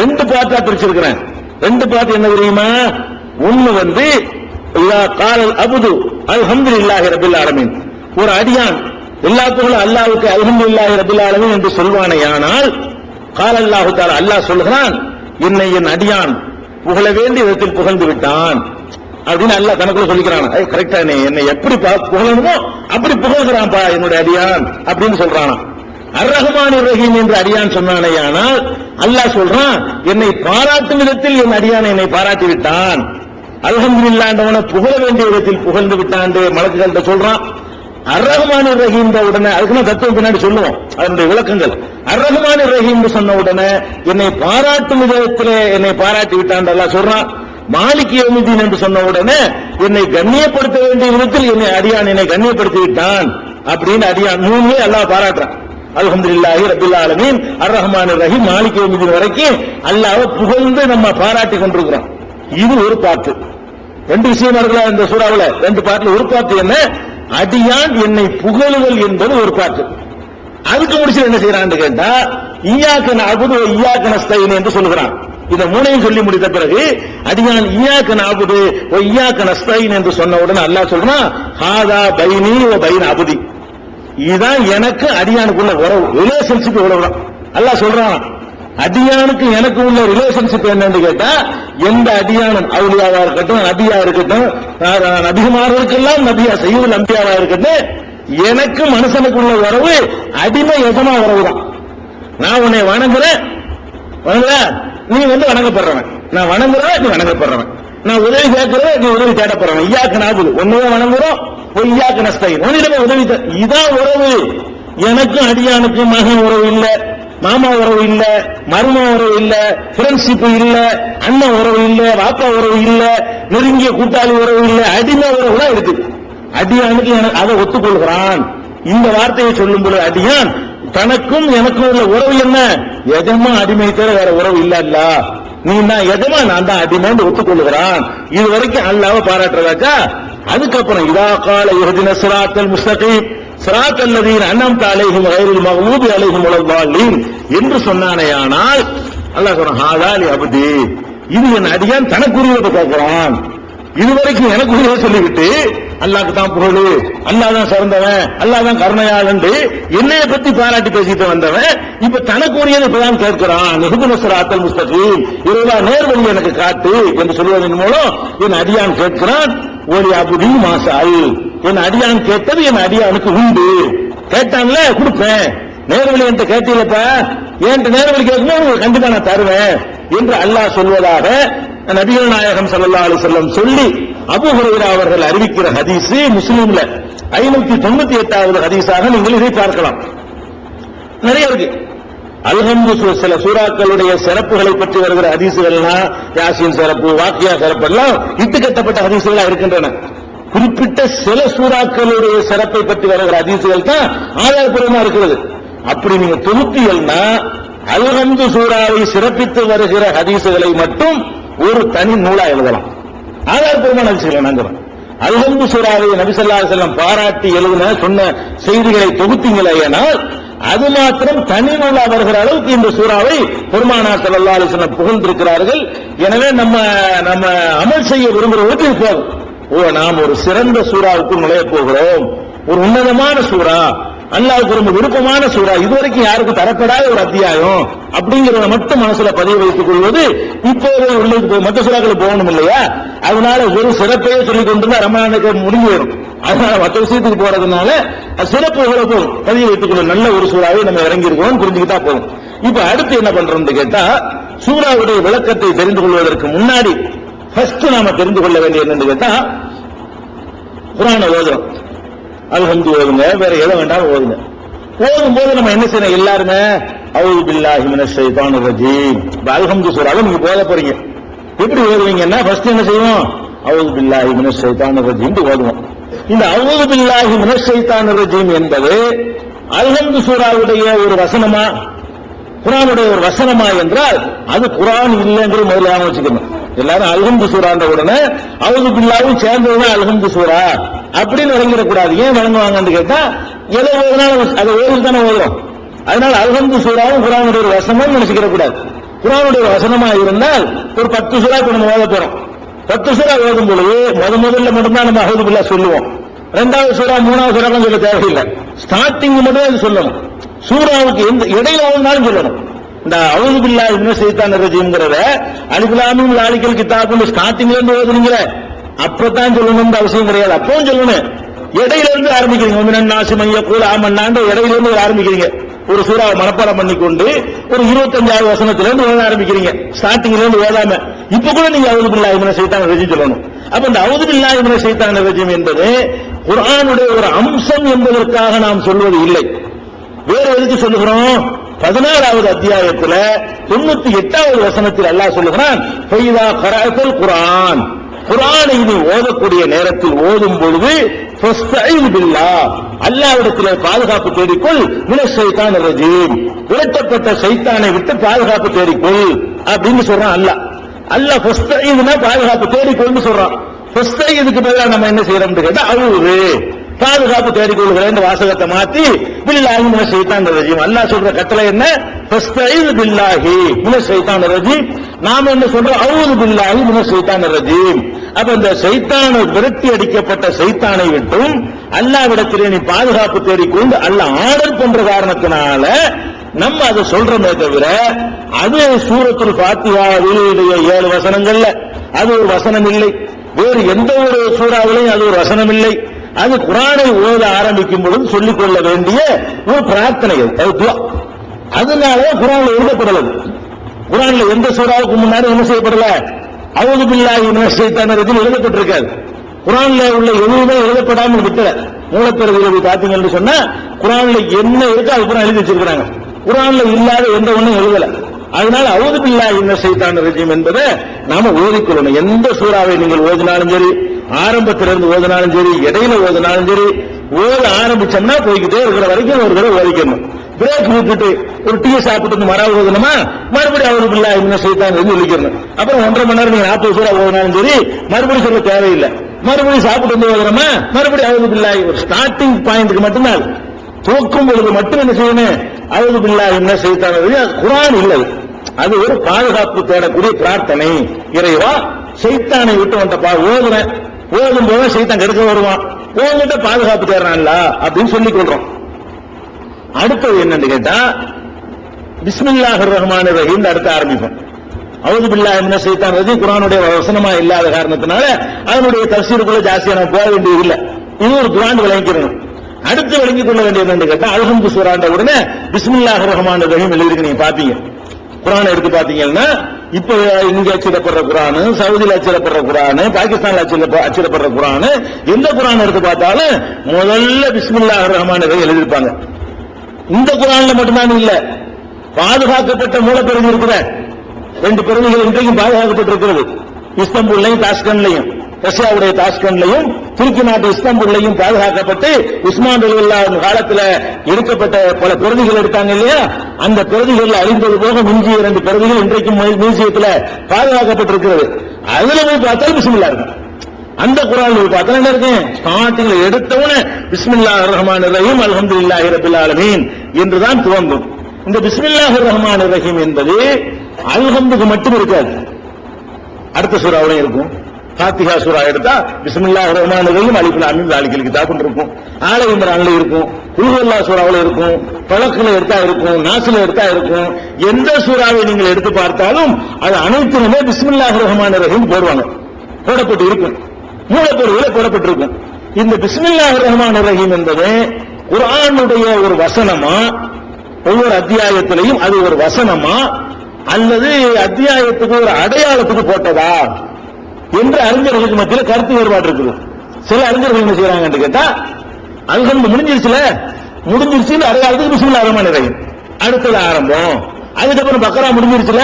2 பார்ட்டா பிரிச்சிருக்கிறேன். 2 பார்ட் என்ன தெரியுமா, ஒன்னு இதா காலல் அப்து அல்ஹம்துலில்லாஹி ரப்பில் ஆலமீன், ஒரு அடியான் எல்லா புகழும் அல்லாஹ்வுக்கு அல்ஹம்துலில்லாஹி ரப்பில் ஆலமீன் என்று சொல்வானேயானால், கால அல்லாஹு தஆலா, அல்லாஹ் சொல்கிறான், என்னை என் அடியான் புகழ வேண்டிய விதத்தில் புகழ்ந்து விட்டான் அப்படின்னு அல்லாஹ் தனக்குள்ள சொல்லிக்கிறான். கரெக்டா, என்னை எப்படி புகழணுமோ அப்படி புகழ்கிறான்பா என்னுடைய அடியான் அப்படின்னு சொல்றானா. அர்-ரஹ்மானிர் ரஹீம் என்று அடியான் சொன்னானேயானால் அல்லாஹ் சொல்றான், என்னை பாராட்டும் விதத்தில் என் அடியான் என்னை பாராட்டி விட்டான், அல்ஹம்துலில்லாஹ்ன்றவனை புகழ வேண்டிய விதத்தில் புகழ்ந்து விட்டான் மலக்குகள்கிட்ட சொல்றான். அர்-ரஹ்மானிர் ரஹீம் உடனே அதுக்கு தத்துவம் பின்னாடி சொல்லுவோம், அதனுடைய விளக்கங்கள். அர்-ரஹ்மானிர் ரஹீம் சொன்ன உடனே என்னை பாராட்டும் விதத்திலே என்னை பாராட்டி விட்டான் அல்லாஹ் சொல்றான். மாலிகி யௌமித்தீன் என்று சொன்ன உடனே என்னை கண்ணியப்படுத்த வேண்டிய விதத்தில் என்னை அடியான் என்னை கண்ணியப்படுத்தி விட்டான் அப்படின்னு அடியான் மூணுமே அல்லாஹ் பாராட்டுறான். அல்ஹம்துலில்லாஹி ரப்பில் ஆலமீன், அர்-ரஹ்மானிர் ரஹீம், மாலிகி யௌமித்தீன் வரைக்கும் அல்லாஹ்வை புகழ்ந்து நம்ம பாராட்டி கொண்டிருக்கிறோம். இது ஒரு பாட்டு. ரெண்டு விஷயம் இருக்குல்ல இந்த சூறாவுல, ரெண்டு பாட்டுல ஒரு பாட்டு என்ன, அடியான் என்னை புகழுதல் என்பது ஒரு பாட்டு. அதுக்கு முடிச்சு என்ன செய்யறான்னு கேட்டா, இய்யாக நஅபுது வ இய்யாக நஸ்தஈன் என்று சொல்கிறான். இத மூணையும் சொல்லி முடித்த பிறகு அடியான் இய்யாக நஅபுது வ இய்யாக நஸ்தஈன் என்று சொன்ன உடனே அல்லாஹ் சொல்றான், ஹாதா பைனி வ பைன அபுதி, இதுதான் எனக்கு அடியானுக்குள்ள உறவு, ரிலேஷன்ஷிப் இவ்வளவுதான். அல்லாஹ் சொல்றான், அடியானுக்கு எனக்கு உள்ள ரிலேஷன்ஷிப் என்னன்னு கேட்டா, எந்த அடியானும் அவுலியாவா இருக்கட்டும், நபியா இருக்கட்டும், நபிமார்களுக்கெல்லாம் நபியா செய்யுள் நம்பியாவா இருக்கட்டும், எனக்கு மனுஷனுக்குள்ள உறவு அடிமை எஜமா உறவு தான். நான் உன்னை வணங்குறேன், நீ வணங்கப்படுறவன், நான் வணங்குறேன், நீ வணங்கப்படுறவன், நான் உதவி கேட்கிறேன், நீ உதவி தேடப்படுறவன். இய்யாக நஅபுது, ஒன்னுவே வணங்குறோம், இய்யாக நஸ்தஈன், உன்னிடமே உதவி. இதான் உறவு. எனக்கும் அடியானுக்கும் மகன் உறவு இல்ல, மாமா உறவு இல்ல, மரும உறவு இல்ல, ஃப்ரெண்ட்ஷிப் இல்ல, அண்ணன் உறவு இல்ல, வாப்பா உறவு இல்ல, நெருங்கிய கூட்டாளி உறவு இல்ல, அடிமை உறவு தான் இருக்கு. அடியானுக்கு அதை ஒத்துக்கொள்கிறான். இந்த வார்த்தையை சொல்லும் பொழுது அடியான் தனக்கும் எனக்கும் உள்ள உறவு என்ன, எஜமா அடிமை தவிர வேற உறவு இல்ல, நீ தான் எஜமா, நான் தான் அடிமைன்னு ஒத்துக்கொள்கிறான். இது வரைக்கும் அல்லாஹ்வை பாராட்டுறதாச்சா. அதுக்கப்புறம் இதா கால இஹ்தின ஸிராத்தல் முஸ்தகீம் ஸிராத்தல் லதீன அன்அம்த அலைஹிம் கைரில் மக்லூபி அலைஹிம் வலல்லாலீன் என்று சொன்னானேயானால் அல்லாஹ் சொல்றான், ஹாதா லி அப்தி, இது என் அடியான் தனக்குரியதை கேட்கிறான். இதுவரைக்கும் எனக்குரியதை சொல்லிவிட்டு அல்லாஹ்க்கு தான் புகழ், அல்லாஹ் தான் சிறந்தவன், அல்லாஹ் தான் கருணையாளன் என்னைய பத்தி பாராட்டி பேசிட்டு வந்தவன் இப்ப தனக்குரியதை இப்பதான் கேட்கிறான். இஹ்தின ஸிராத்தல் முஸ்தகீம், இறைவா நேர்வழி எனக்கு காட்டு என்று சொல்வதன் மூலம் என் அடியான் கேட்கிறான். ஓலி அபுதி மாசால், என் அடியான் கேட்டது என் அடியானுக்கு உண்டு. கேட்டான்ல கொடுப்பேன். நேர்வழி என்ற கேட்டீங்கப்பா, என் நேர்வழி கேட்கணும், கண்டிப்பா நான் தருவேன் என்று அல்லாஹ் சொல்வதாக நபிகள் நாயகம் ஸல்லல்லாஹு அலைஹி வஸல்லம் சொல்லி அபூ ஹுரைரா அவர்கள் அறிவிக்கிற ஹதீஸ் முஸ்லிம்ல 598வது ஹதீஸாக நீங்கள் இதை பார்க்கலாம். நிறைய இருக்கு. அல்ஹம்து சில சூறாக்களுடைய சிறப்புகளை பற்றி வருகிற ஹதீஸ்கள்லாம், யாசீன் சிறப்பு, வாக்கியா சிறப்பு எல்லாம் இட்டுக்கட்டப்பட்ட ஹதீஸ்களா இருக்கின்றன. குறிப்பிட்ட சில சூறாக்களுடைய சிறப்பை பற்றி வருகிற ஹதீஸ்கள் தான் ஆதாரப்பூர்வமா இருக்கிறது. அப்படி நீங்க தொகுத்தீங்கன்னா அல்ஹம்து சூறாவை சிறப்பித்து வருகிற ஹதீஸ்களை மட்டும் ஒரு தனி நூலா எழுதலாம். ஆதாரப்பூர்வமான ஹதீஸ்கள் நாங்க அல்ஹம்து சூறாவை நபி ஸல்லல்லாஹு அலைஹி வஸல்லம் பாராட்டி எழுதின சொன்ன செய்திகளை தொகுத்தீங்களேயானால் அது மாத்திரம் தனி நூலா வருகிற அளவுக்கு இந்த சூறாவை பெருமானார் ஸல்லல்லாஹு அலைஹி வஸல்லம் புகழ்ந்திருக்கிறார்கள். எனவே நம்ம அமல் செய்ய விரும்புகிறவர்களுக்கு இது போதும். நாம் ஒரு சிறந்த சூறாவுக்கு நுழைய போகிறோம், ஒரு உன்னதமான சூறா, அல்லாஹ்வுக்கு ரொம்ப விருப்பமான சூறா, இதுவரைக்கும் யாருக்கும் தரப்படாத ஒரு அத்தியாயம் அப்படிங்கிறத மட்டும் மனசுல பதிவு வைத்துக் கொள்வது இப்போது உள்ளது. மற்ற சூறாக்களுக்கு போகணும் இல்லையா, அதனால ஒரு சிறப்பையே சொல்லிக் கொண்டு ரமணானுக்கு முடிஞ்சு வரும். அதனால மற்ற விஷயத்துக்கு போறதுனால சிறப்புகளை போதும் பதிவு வைத்துக் கொள்ளும். நல்ல ஒரு சூறாவை நம்ம இறங்கி இருக்கோம் புரிஞ்சுக்கிட்டா போதும். இப்ப அடுத்து என்ன பண்றோம்னு கேட்டா, சூறாவுடைய விளக்கத்தை தெரிந்து கொள்வதற்கு முன்னாடி ஃபர்ஸ்ட் நாம தெரிந்து கொள்ள வேண்டிய என்னன்னு கேட்டா, குர்ஆனை ஓதுறோம், அல்ஹம்து ஓதுங்க, வேற எதை வேண்டாலும் ஓதுங்க. ஓதும் போது நம்ம என்ன செய்யணும், எல்லாருமே அஊது பில்லாஹி மினஷ் ஷைத்தானிர் ரஜீம், அல்ஹம்து சூறாவை நீங்க ஓத போறீங்க. எப்படி ஓதுவீங்கன்னா ஃபர்ஸ்ட் என்ன செய்வோம், அஊது பில்லாஹி மினஷ் ஷைத்தானிர் ரஜீம் ஓதுவோம். இந்த அஊது பில்லாஹி மினஷ் ஷைத்தானிர் ரஜீம் என்பது அல்ஹம்து சூறாவுடைய ஒரு வசனமா, குர்ஆனுடைய ஒரு வசனமா என்றால் அது குர்ஆன் இல்லைங்கிற முதல்ல வச்சுக்கணும். எல்லாரும் அல்ஹம்து சூறான்ற உடனே அஊது பில்லாஹும் சேர்ந்ததுதான் அல்ஹம்து சூறா அப்படின்னு வழங்கிடக்கூடாது. ஏன் வழங்குவாங்கன்னு கேட்டா, எதை ஓதுனாலும் அதை ஓதி தானே ஓதுறோம். அதனால அல்ஹம்து சூறாவும் குர்ஆனுடைய ஒரு வசனமும் நினைச்சுக்கிற கூடாது. குர்ஆனுடைய வசனமா இருந்தால் ஒரு 10 சூறா இப்ப நம்ம ஓத போறோம். 10 சூறா ஓதும் பொழுது முதல்ல மட்டும்தான் நம்ம அஊது பில்லாஹ் சொல்லுவோம். இரண்டாவது சூறா மூணாவது சூறா சொல்ல தேவையில்லை, ஸ்டார்டிங் மட்டும் அது சொல்லணும். சூறாவுக்கு எந்த இடையில ஓதுனாலும் சொல்லணும். இந்த அஊது பில்லாஹி மினஷ் ஷைத்தானிர் ரஜீம்ங்கறத அலிஃப் லாம் மீம் ஸாலிகல் கிதாபுன்னு ஸ்டார்டிங்ல இருந்து ஓதுறீங்களே அப்பதான் சொல்லணும்னு அவசியம் கிடையாது. அப்பவும் சொல்லணும். இடையில இருந்து ஆரம்பிக்கிறீங்க, மினன் நாஸி மன் யகூல் ஆமன்னான்ற இடையில இருந்து ஆரம்பிக்கிறீங்க. ஒரு சூறாவை மனப்பாடம் பண்ணிக்கொண்டு ஒரு 25வது வசனத்துல இருந்து ஓத ஆரம்பிக்கிறீங்க, ஸ்டார்டிங்ல இருந்து ஓதாம. இப்ப கூட நீங்க அவுது பில்லாஹி மினஷ் ஷைத்தானிர் ரஜீம் சொல்லணும். அப்ப இந்த அவுது பில்லாஹி மினஷ் ஷைத்தானிர் ரஜீம் என்பது குர்ஆனுடைய ஒரு அம்சம் என்பதற்காக நாம் சொல்வது இல்லை. வேற எதுக்கு சொல்லுகிறோம்? 16வது அத்தியாயத்துல 98வது வசனத்தில் அல்லாஹ் சொல்லுகிறான், ஃபைதா கரஅத்தல் குர்ஆன், குர்ஆனை நீ ஓதக்கூடிய நேரத்தில் ஓதும் பொழுது ஃபஸ்தஈன் பில்லாஹ், அல்லாஹ்விடத்திலே பாதுகாப்பு தேடிக்கொள், மினஷ் ஷைத்தானிர் ரஜீம், விரட்டப்பட்ட சைத்தானை விட்டு பாதுகாப்பு தேடிக்கொள் அப்படின்னு சொல்றான் அல்லாஹ். அல்லாஹ் ஃபஸ்தஈன்னா பாதுகாப்பு தேடிக்கொள்னு சொல்றான். ஃபஸ்தஈனுக்கு பதிலா நம்ம என்ன செய்யறோம்னு கேட்டா அவுது பாதுகாப்பு தேடிக்கொள்கிறேன் வாசகத்தை மாத்தி பில்லாஹி மினஷ் ஷைத்தானிர் ரஜீம். அல்லாஹ் சொல்ற கட்டளை என்ன? ஃபஸ்தஈன் பில்லாஹி மினஷ் ஷைத்தானிர் ரஜீம். நாம என்ன சொல்றோம்? அவுது பில்லாஹி மினஷ் ஷைத்தானிர் ரஜீம். அப்ப இந்த சைத்தானை விரட்டி அடிக்கப்பட்ட சைத்தானை விட்டும் அல்லாஹ்விடத்திலே நீ பாதுகாப்பு தேடிக்கொண்டு அல்லாஹ் ஆர்டர் பண்ற காரணத்தினால நம்ம அதை சொல்றோமே தவிர, அது சூரத்துல் ஃபாத்திஹாவில் 7 வசனங்கள்ல அது ஒரு வசனம் இல்லை, வேறு எந்த ஒரு சூறாவிலையும் அது ஒரு வசனம் இல்லை. அது குர்ஆனை ஓத ஆரம்பிக்கும் பொழுது சொல்லிக் கொள்ள வேண்டிய ஒரு பிரார்த்தனை, அது துஆ. அதனால குர்ஆன்ல எழுதப்படல. குர்ஆன்ல எந்த சூறாவுக்கு முன்னாடி என்ன செய்யப்படல? அவுது பில்லாஹி மினஷ் ஷைத்தானிர் ரஜீம் எழுதப்பட்டிருக்காது. குர்ஆன்ல உள்ள எதுவுமே எழுதப்படாமல் விட்டல. மூலப்பிரதிகளை பார்த்தீங்கன்னு சொன்னா குர்ஆன்ல என்ன இருக்கோ அது கூட எழுதி வச்சிருக்காங்க. குர்ஆன்ல இல்லாத எந்த ஒண்ணும் எழுதல. அதனால அவுது பில்லாஹி மினஷ் ஷைத்தானிர் ரஜீம் என்பதை நாம ஓதிக்கொள்ளணும். எந்த சூறாவை நீங்கள் ஓதினாலும் சரி, ஆரம்பத்திலிருந்து ஓதினாலும் சரி, இடையில ஓதினாலும் சரி, ஓத ஆரம்பிச்சோம்னா போய்கிட்டே இருக்கிற வரைக்கும் ஒரு தடவை ஓதிக்கணும். பிரேக் விட்டுட்டு ஒரு டீ சாப்பிட்டு மறாவது ஓதணுமா, மறுபடியும் அவுது பில்லாஹி மினஷ் ஷைத்தானிர் ரஜீம் ஒலிக்கணும். அப்புறம் 1.5 மணி நேரம் நீங்க 40 சூறா ஓதினாலும் சரி, மறுபடியும் சொல்ல தேவையில்லை. மறுபடியும் சாப்பிட்டு வந்து ஓதுறோமா, மறுபடியும் அவுது பில்லாஹி. ஒரு ஸ்டார்டிங் பாயிண்ட்க்கு மட்டும்தான், தூக்கும் பொழுது மட்டும் என்ன செய்யணும்? அவுது பில்லாஹி மினஷ் ஷைத்தானிர் ரஜீம். குர்ஆன் இல்லை, அது ஒரு பாதுகாப்பு தேடக்கூடிய பிரார்த்தனை. இறைவா, சைத்தானை விட்டு வந்த ஓதுறேன், ஓதும் போது சைத்தான் கெடுக்க வருவான், ஓதுகிட்ட பாதுகாப்பு தேடுறான்ல அப்படின்னு சொல்லிக் கொள்றோம். அடுத்தது என்னன்னு கேட்டா, பிஸ்மில்லாஹிர் ரஹ்மானிர் ரஹீம் அடுத்து ஆரம்பிப்போம். அவுது பில்லாஹி மினஷ் ஷைத்தானிர் ரஜீம் குர்ஆனுடைய வசனமா இல்லாத காரணத்தினால அதனுடைய தஃசீருக்குள்ள ஜாஸ்தியா நம்ம போக வேண்டியது இல்லை. இது ஒரு குர்ஆன் விளங்கிக்கணும். அடுத்து விளங்கிக் கொள்ள வேண்டியது என்னன்னு கேட்டா, அல்ஹம்து சூரான்ற உடனே பிஸ்மில்லாஹிர் ரஹ்மானிர் ரஹீம் எழுதிருக்கு. நீங்க பாப்பீங்க, குர்ஆனை எடுத்து பாத்தீங்கன்னா, இப்ப இங்க அச்சிடப்படுற குர்ஆன், சவுதியில அச்சிடப்படுற குர்ஆன், பாகிஸ்தான்ல அச்சிடப்படுற குர்ஆன், எந்த குர்ஆன் எடுத்து பார்த்தாலும் முதல்ல பிஸ்மில்லாஹிர் ரஹ்மானிர் ரஹீம் எழுதிருப்பாங்க. இந்த குர்ஆன்ல மட்டும்தான் இல்ல, பாதுகாக்கப்பட்ட மூலப்பிரதி இருக்கிற 2 பிரதிகள் இன்றைக்கும் பாதுகாக்கப்பட்டிருக்கிறது. இஸ்தாம்புல்லையும் தாஷ்கண்ட்லையும், ரஷ்யாவுடைய தாஷ்கண்ட்லையும் துருக்கி நாட்டு இஸ்தாம்புல்லையும் பாதுகாக்கப்பட்டு உஸ்மான் ரலியல்லாஹு அன்ஹு காலத்துல எடுக்கப்பட்ட பல பிரதிகள் எடுத்தாங்க இல்லையா, அந்த பிரதிகள் அழிந்தது போக மிஞ்சிய 2 பிரதிகள் இன்றைக்கும் மியூசியத்துல பாதுகாக்கப்பட்டிருக்கிறது. அதுல போய் பார்த்தாலும் பிஸ்மில்லாஹ் இருக்கும். அந்த குர்ஆன்ல போய் பார்த்தா என்ன இருக்கு? ஸ்டார்டிங்ல எடுத்தவனே பிஸ்மில்லாஹிர் ரஹ்மானிர் ரஹீம் அல்ஹம்துலில்லாஹி ரப்பில் ஆலமீன் என்றுதான் துவங்கும். இந்த பிஸ்மில்லாஹிர் ரஹ்மானிர் ரஹீம் என்பது அல்ஹம்துக்கு மட்டும் இருக்காது, அடுத்த சூறாவுலயும் இருக்கும். ஃபாத்திஹா சூரா எடுத்தா பிஸ்மில்லாஹிர் ரஹ்மானிர் ரஹீம் அலிஃப் லாம் மீம் ஸாலிகல் கிதாப்னு இருக்கும், ஆல இம்ரான்ல இருக்கும், குல் ஹுவல்லாஹ் சூராவுல இருக்கும், ஃபலக்ல எடுத்தா இருக்கும், நாஸ்ல எடுத்தா இருக்கும். எந்த சூறாவை நீங்கள் எடுத்து பார்த்தாலும் அது அனைத்திலுமே பிஸ்மில்லாஹிர் ரஹ்மானிர் ரஹீம் போடுவாங்க, போடப்பட்டு இருக்கும், மூலப்பொருள்ல போடப்பட்டிருக்கும். இந்த பிஸ்மில்லாஹிர் ரஹ்மானிர் ரஹீம் என்பது குர்ஆனுடைய ஒரு வசனமா, ஒவ்வொரு அத்தியாயத்திலையும் அது ஒரு வசனமா, அல்லது அத்தியாயத்துக்கு ஒரு அடையாளத்துக்கு போட்டதா என்று அறிஞர்களுக்கு மத்தியில் கருத்து வேறுபாடு இருக்குது. சில அறிஞர்கள் என்ன செய்யறாங்கன்னு கேட்டா, அல்ஹம்து முடிஞ்சிருச்சு அடையாளத்துக்கு பிஸ்மில்லாஹிர் ரஹ்மானிர் ரஹீம், அடுத்தது ஆரம்பம். அதுக்கப்புறம் பக்ரா முடிஞ்சிருச்சுல,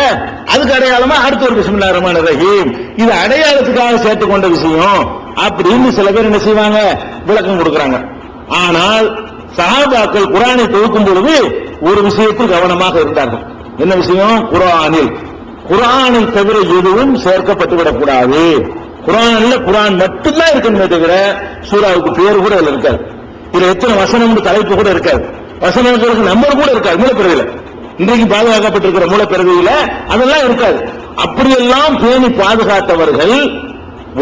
அதுக்கு அடையாளமா அடுத்த ஒரு பிஸ்மில்லாஹிர் ரஹ்மானிர் ரஹீம், இது அடையாளத்துக்காக சேர்த்துக் கொண்ட விஷயம் அப்படின்னு சில பேர் என்ன செய்வாங்க, விளக்கம் கொடுக்கறாங்க. ஆனால் சஹாபாக்கள் குர்ஆனை தொகுக்கும் பொழுது ஒரு விஷயத்தில் கவனமாக இருந்தார்கள். என்ன விஷயம்? குர்ஆனை தவிர எதுவும் சேர்க்கப்பட்டு விடக்கூடாது. குர்ஆன்ல குர்ஆன் மட்டும்தான் இருக்கணுமே தவிர சூராவுக்கு பேர் கூட அதுல இருக்காது. இதுல எத்தனை வசனம் தலைப்பு கூட இருக்காது, வசனங்களுக்கு நம்பர் கூட இருக்காது. மூலப்பிரதியில இன்றைக்கு பாதுகாக்கப்பட்டிருக்கிற மூலப்பிரதியில அதெல்லாம் இருக்காது. அப்படியெல்லாம் பேணி பாதுகாத்தவர்கள்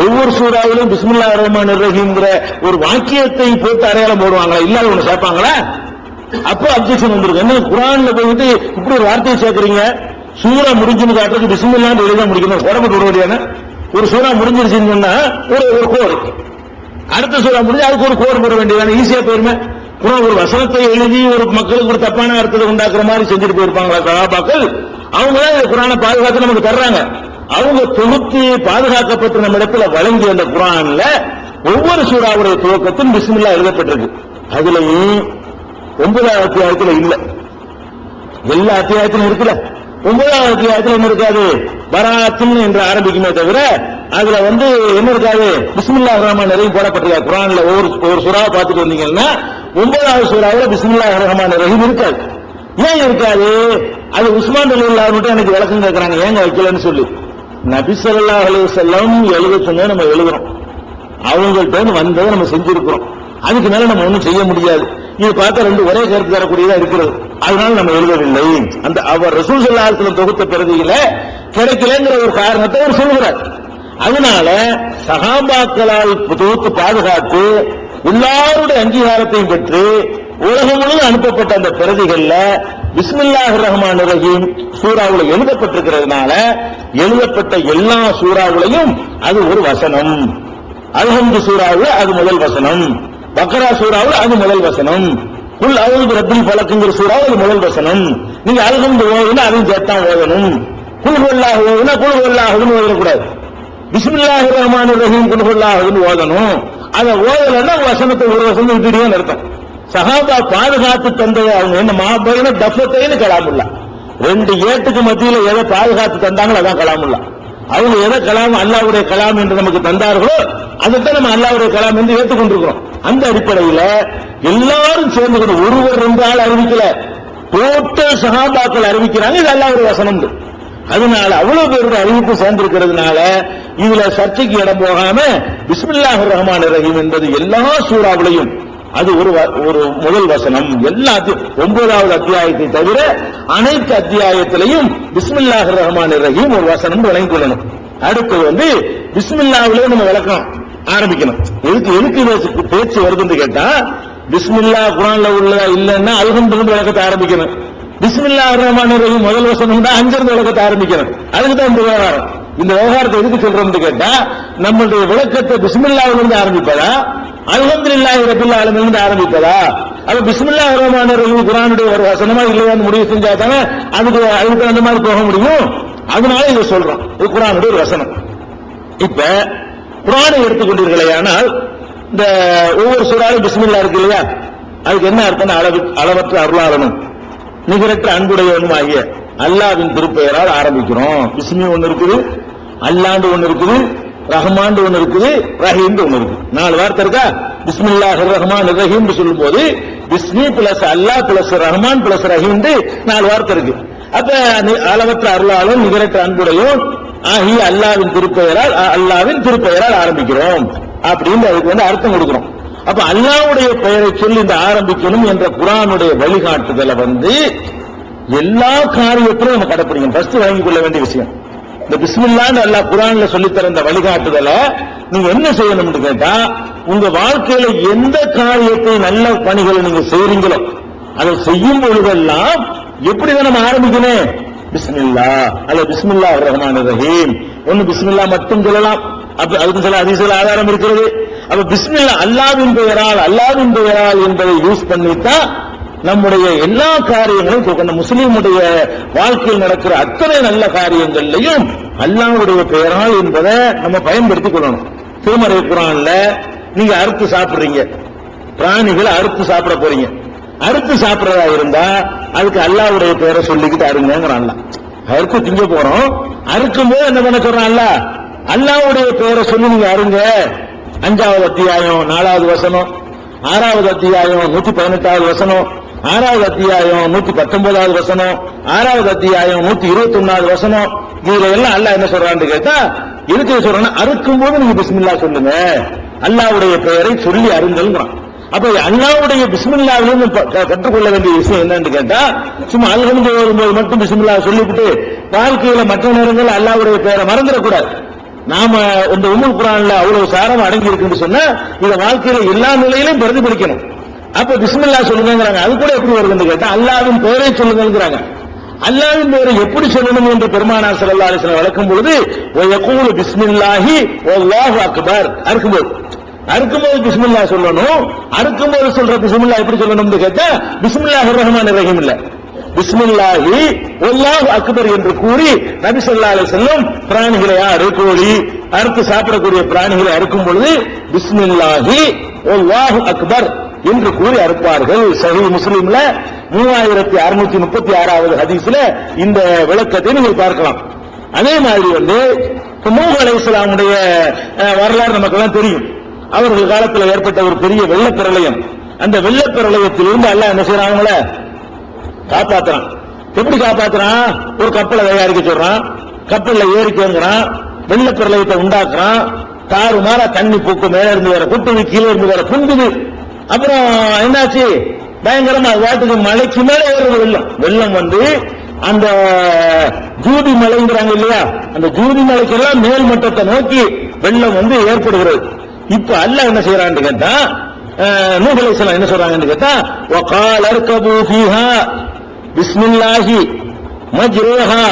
ஒவ்வொரு சூறாவிலும் பிஸ்மில்லாஹிர் ரஹ்மானிர் ரஹீம்ங்கிற ஒரு வாக்கியத்தை போட்டு அடையாளம் போடுவாங்களா, இல்லாத ஒண்ணு சேர்ப்பாங்களா? அப்போ அப்ஜெக்ஷன் வந்திருக்கு. என்ன குர்ஆன்ல போயிட்டு இப்படி ஒரு வார்த்தையை சேர்க்கிறீங்க, சூரா முடிஞ்சுன்னு காட்டுறதுக்கு பிஸ்மில்லாஹ்னு எழுத முடிக்கணும், உடம்பு விட முடியாது. ஒரு சூரா முடிஞ்சிருச்சுன்னு சொன்னா ஒரு கோடு, அடுத்த சூரா முடிஞ்சு அதுக்கு ஒரு கோடு போட வேண்டியதான, ஈஸியா போயிருமே. குர்ஆன் ஒரு வசனத்தை எழுதி ஒரு மக்களுக்கு ஒரு தப்பான அர்த்தத்தை உண்டாக்குற மாதிரி செஞ்சுட்டு போயிருப்பாங்களா சஹாபாக்கள்? அவங்க தான் இந்த குர்ஆனை பாதுகாத்து நமக்கு தர்றாங்க. அவங்க தொகுத்து பாதுகாக்கப்பட்டு நம்ம இடத்துல வழங்கிய அந்த குர்ஆன்ல ஒவ்வொரு சூறாவுடைய துவக்கத்தும் பிஸ்மில்லாஹ் எழுதப்பட்டிருக்கு. அதுலயும் 9வது அத்தியாயத்துல இல்ல, எல்லா அத்தியாயத்திலும் இருக்குல்ல. 9வது அத்தியாயத்துல என்ன இருக்காது? பராத்துன் என்று ஆரம்பிக்குமே தவிர அதுல என்ன இருக்காது? பிஸ்மில்லாஹிர் ரஹ்மானிர் ரஹீம் போடப்பட்டிருக்காது. குர்ஆன்ல ஒவ்வொரு சூறாவை பார்த்துட்டு வந்தீங்கன்னா 9வது சூறாவுல பிஸ்மில்லாஹிர் ரஹ்மானிர் ரஹீம் இருக்காது. ஏன் இருக்காது? அது உஸ்மான் ரலியல்லாஹு அன்ஹு எனக்கு விளக்கம் கேட்கறாங்க, ஏங்க வைக்கலன்னு சொல்லி. நபி ஸல்லல்லாஹு அலைஹி வஸல்லம் எழுத சொன்னா நம்ம எழுதுறோம், அவங்கள்ட்ட வந்ததை நம்ம செஞ்சிருக்கிறோம். அதுக்கு மேல நம்ம ஒண்ணும் செய்ய முடியாது. இது பார்த்தா ரெண்டு ஒரே கருத்து தரக்கூடியதா இருக்கிறது. அதனால நம்ம எழுதவில்லை. அந்த அவர் ரசூல் ஸல்லல்லாஹு அலைஹி வஸல்லம் தொகுத்த பிரதியில கிடைக்கலங்கிற ஒரு காரணத்தை அவர் சொல்கிறார். அதனால சஹாபாக்களால் தொகுத்து பாதுகாத்து எல்லாருடைய அங்கீகாரத்தையும் பெற்று உலகம் முழுவதும் அனுப்பப்பட்ட அந்த பிரதிகள்ல பிஸ்மில்லாஹிர் ரஹ்மானிர் ரஹீம் சூறாவுல எழுதப்பட்டிருக்கிறதுனால எழுதப்பட்ட எல்லா சூறாவுலையும் அது ஒரு வசனம். அல்ஹம்து சூறாவுல அது முதல் வசனம், பக்ரா சூறாவுல அது முதல் வசனம், குல் அஊது பிரப்பில் ஃபலக்ங்கிற சூறாவுல அது முதல் வசனம். நீங்க அல்ஹம்து ஓதுனா அதையும் சேர்த்தான் ஓதணும். குல் ஹுவல்லாஹு ஓதுனா குல் ஹுவல்லாஹுன்னு ஓதக்கூடாது, பிஸ்மில்லாஹிர் ரஹ்மானிர் ரஹீம் குல் ஹுவல்லாஹுன்னு ஓதணும். அதை ஓதலன்னா வசனத்தை ஒரு வசனம் விட்டுடுன்னு அர்த்தம். சஹாபா பாதுகாத்து தந்தது அவங்க என்ன மாபைன தஃபத்தைன்னு கலாமுல்லா, ரெண்டு ஏட்டுக்கு மத்தியில எதை பாதுகாத்து தந்தாங்களோ அதான் கலாமுல்லா. அவங்க எதை கலாம் அல்லாஹ்வுடைய கலாம் என்று நமக்கு தந்தார்களோ அதைத்தான் நம்ம அல்லாஹ்வுடைய கலாம் என்று ஏற்றுக்கொண்டிருக்கிறோம். அந்த அடிப்படையில் எல்லாரும் சேர்ந்து ஒருவர் ரெண்டு ஆள் அறிவிக்கல, டோட்டல் சஹாபாக்கள் அறிவிக்கிறாங்க இது அல்லாஹ்வுடைய வசனம். அதனால அவ்வளவு பேருடைய அறிவிப்பு சேர்ந்திருக்கிறதுனால இதுல சர்ச்சைக்கு இடம் போகாம பிஸ்மில்லாஹிர் ரஹ்மானிர் ரஹீம் என்பது எல்லா சூறாவிலையும் அது ஒரு முதல் வசனம். எல்லா 9வது அத்தியாயத்தை தவிர அனைத்து அத்தியாயத்திலையும் பிஸ்மில்லாஹிர் ரஹ்மானிர் ரஹீம் ஒரு வசனம் வழங்கிக் கொள்ளணும். அடுத்து பிஸ்மில்லாஹ்விலே நம்ம விளக்கம் ஆரம்பிக்கணும். எதுக்கு பேச்சு வருதுன்னு கேட்டா, பிஸ்மில்லா குர்ஆன்ல உள்ளதா இல்லன்னா அல்ஹம்துலில்லாஹ் விளக்கத்தை ஆரம்பிக்கணும். பிஸ்மில்லாஹிர் ரஹ்மானிர் ரஹீம் முதல் வசனம் தான் அங்கிருந்து விளக்கத்தை ஆரம்பிக்கணும். அதுக்கு தான் இந்த விவகாரம். இந்த விவகாரத்தை எதுக்கு சொல்றோம்னு கேட்டா, நம்மளுடைய விளக்கத்தை பிஸ்மில்லாஹ்விலிருந்து ஆரம்பிப்பதா அல்ஹம்துலில்லாஹி ரப்பில் ஆலமீன் ஆரம்பிப்பதா? அப்ப பிஸ்மில்லாஹிர் ரஹ்மானிர் ரஹீம் குர்ஆனுடைய ஒரு வசனமா இல்லையான்னு முடிவு செஞ்சா தானே அதுக்கு அந்த மாதிரி போக முடியும். அதனால இதை சொல்றோம், இது குர்ஆனுடைய ஒரு வசனம். இப்ப குர்ஆனை எடுத்துக்கொண்டீர்களேயானால் இந்த ஒவ்வொரு சூறாவிலும் பிஸ்மில்லாஹ் இருக்கு இல்லையா, அதுக்கு என்ன அர்த்தம்? அளவற்ற அருளாளனும் நிகரற்ற அன்புடையவனும் ஆகிய அல்லாஹ்வின் திருப்பெயரால் ஆரம்பிக்கிறோம். பிஸ்மி ஒன்னு இருக்குது, அல்லாண்டு ஒன்னு இருக்குது, ரஹ்மான் ஒன்னு இருக்குது, ரஹீம் ஒன்னு இருக்கு. 4 வார்த்தை இருக்கா? பிஸ்மில்லாஹிர் ரஹ்மானிர் ரஹீம் சொல்லும் போது பிஸ்மி பிளஸ் அல்லாஹ் பிளஸ் ரஹ்மான் பிளஸ் ரஹீம் 4 வார்த்தை இருக்கு. அப்ப அளவற்ற அருளாலும் நிகரற்ற அன்புடையும் ஆகிய அல்லாஹ்வின் திருப்பெயரால் ஆரம்பிக்கிறோம் அப்படின்னு அதுக்கு அர்த்தம் கொடுக்கிறோம். அப்ப அல்லாஹ்வுடைய பெயரை சொல்லி இந்த ஆரம்பிக்கணும் என்ற குர்ஆனுடைய வழிகாட்டுதலை எல்லா காரியத்திலும் நம்ம கடைப்பிடிக்கணும். ஃபர்ஸ்ட் வாங்கிக் கொள்ள வேண்டிய விஷயம் இந்த பிஸ்மில்லாஹ்னு அல்லாஹ் குர்ஆன்ல சொல்லித்தர இந்த வழிகாட்டுதலை நீங்க என்ன செய்யணும்னு கேட்டா, உங்க வாழ்க்கையில எந்த காரியத்தை நல்ல பணிகளை நீங்க செய்றீங்களோ அதை செய்யும் பொழுதெல்லாம் எப்படிதான் நம்ம ஆரம்பிக்கணும்? பிஸ்மில்லாஹ் அல்ல பிஸ்மில்லாஹிர் ரஹ்மானிர் ரஹீம். ஒன்னு பிஸ்மில்லாஹ் மட்டும் சொல்லலாம், அதுக்கு சில ஹதீஸ்ல ஆதாரம் இருக்கிறது. அப்ப பிஸ்மில்லாஹ் அல்லாஹ்வின் பெயரால் என்பதை யூஸ் பண்ணித்தான் நம்முடைய எல்லா காரியங்களும் முஸ்லீமுடைய வாழ்க்கையில் நடக்கிற அத்தனை நல்ல காரியங்கள்லையும் அல்லாஹ்வுடைய பெயரால் என்பதை நம்ம பயன்படுத்திக் கொள்ளணும். திருமறை குர்ஆன்ல நீங்க அறுத்து சாப்பிடுறீங்க, பிராணிகளை அறுத்து சாப்பிட போறீங்க, அறுத்து சாப்பிடுறதா இருந்தா அதுக்கு அல்லாஹ்வுடைய பெயரை சொல்லிக்கிட்டு அருங்கிறான். அறுத்து திங்க போறோம், அறுக்கும் போது என்ன பண்ண சொல்றான்? அல்லாஹ்வுடைய பெயரை சொல்லி நீங்க அருங்க. 5வது அத்தியாயம் 4வது வசனம், 6வது அத்தியாயம் 118வது வசனம், 6வது அத்தியாயம் 119வது வசனம், 6வது அத்தியாயம் 121வது வசனம். இதுல எல்லாம் அல்லாஹ் என்ன சொல்றான்னு கேட்டா, எதுக்கு சொல்றான்னா அறுக்கும் போது நீங்க பிஸ்மில்லாஹ் சொல்லுங்க, அல்லாஹ்வுடைய பெயரை சொல்லி அருங்கல்ங்கிறான். அப்ப அல்லாஹ்வுடைய பிஸ்மில்லாஹ்விலிருந்து கற்றுக்கொள்ள வேண்டிய விஷயம் என்னன்னு கேட்டா, சும்மா அல்ஹம்து வரும்போது மட்டும் பிஸ்மில்லாஹ் சொல்லிவிட்டு வாழ்க்கையில மற்ற நேரங்கள் அல்லாஹ்வுடைய பெயரை மறந்துடக்கூடாது. நாம இந்த உம்முல் குர்ஆன்ல அவ்வளவு சாரம் அடங்கி இருக்குன்னு சொன்னா இத வாழ்க்கையில எல்லா நிலையிலும் பிரதிபலிக்கணும். அப்ப பிஸ்மில்லாஹ் சொல்லுங்கிறாங்க. அது கூட எப்படி வருதுன்னு கேட்டா, அல்லாஹ்வின் பெயரை சொல்லுங்கிறாங்க. அல்லாஹ்வின் பெயரை எப்படி சொல்லணும் என்று பெருமானார் ஸல்லல்லாஹு அலைஹி வஸல்லம் விளக்கும் பொழுது யகூலு பிஸ்மில்லாஹி வல்லாஹு அக்பர் இருக்கும்போது அறுக்கும்போது பிஸ்மில்லா சொல்லணும். அறுக்கும்போது சொல்ற பிஸ்மில்லா எப்படி சொல்லணும்னு கேட்டா பிஸ்மில்லாஹிர் ரஹ்மானிர் ரஹீம் இல்ல, பிஸ்மில்லாஹி வல்லாஹு அக்பர் என்று கூறி நபி ஸல்லல்லாஹு அலைஹி வஸல்லம் பிராணிகளை கோழி அறுத்து சாப்பிடக்கூடிய பிராணிகளை அறுக்கும் பொழுது பிஸ்மில்லாஹி வல்லாஹு அக்பர் என்று கூறி அறுப்பார்கள். சஹீஹ் முஸ்லிம்ல 3636வது ஹதீஸ்ல இந்த விளக்கத்தை நீங்கள் பார்க்கலாம். அதே மாதிரி நூஹ் அலைஹிஸ்ஸலாமுடைய வரலாறு நமக்கு எல்லாம் தெரியும். அவர்கள் காலத்தில் ஏற்பட்ட ஒரு பெரிய வெள்ளப்பிரளயம். அந்த வெள்ளப்பிரளயத்திலிருந்து அல்லாஹ் என்ன செய்யறாங்கள காப்பாத்துறான். எப்படி காப்பாத்துறான்? ஒரு கப்பலை தயாரிக்க சொல்றான், கப்பல்ல ஏறிக்கங்கிறான், வெள்ளப்பிரளயத்தை உண்டாக்குறான், தாறுமாறா தண்ணி பூக்கு மேல இருந்து வேற குட்டுது, கீழே இருந்து வேற குந்துது. அப்புறம் என்னாச்சு? பயங்கரமா வாட்டுக்கு மலைக்கு மேல ஏறுறது வெள்ளம். வெள்ளம் அந்த ஜூதி மலைங்கிறாங்க இல்லையா, அந்த ஜூதி மலைக்கெல்லாம் மேல் மட்டத்தை நோக்கி வெள்ளம் ஏற்படுகிறது. இப்ப அல்லாஹ் என்ன செய்யறான்னு கேட்டா, நூஹ் அலைஹிஸ்ஸலாம் என்ன சொல்றாங்கன்னு கேட்டா, வகால் அர்கபு ஃபீஹா பிஸ்மில்லாஹி மஜ்ரூஹா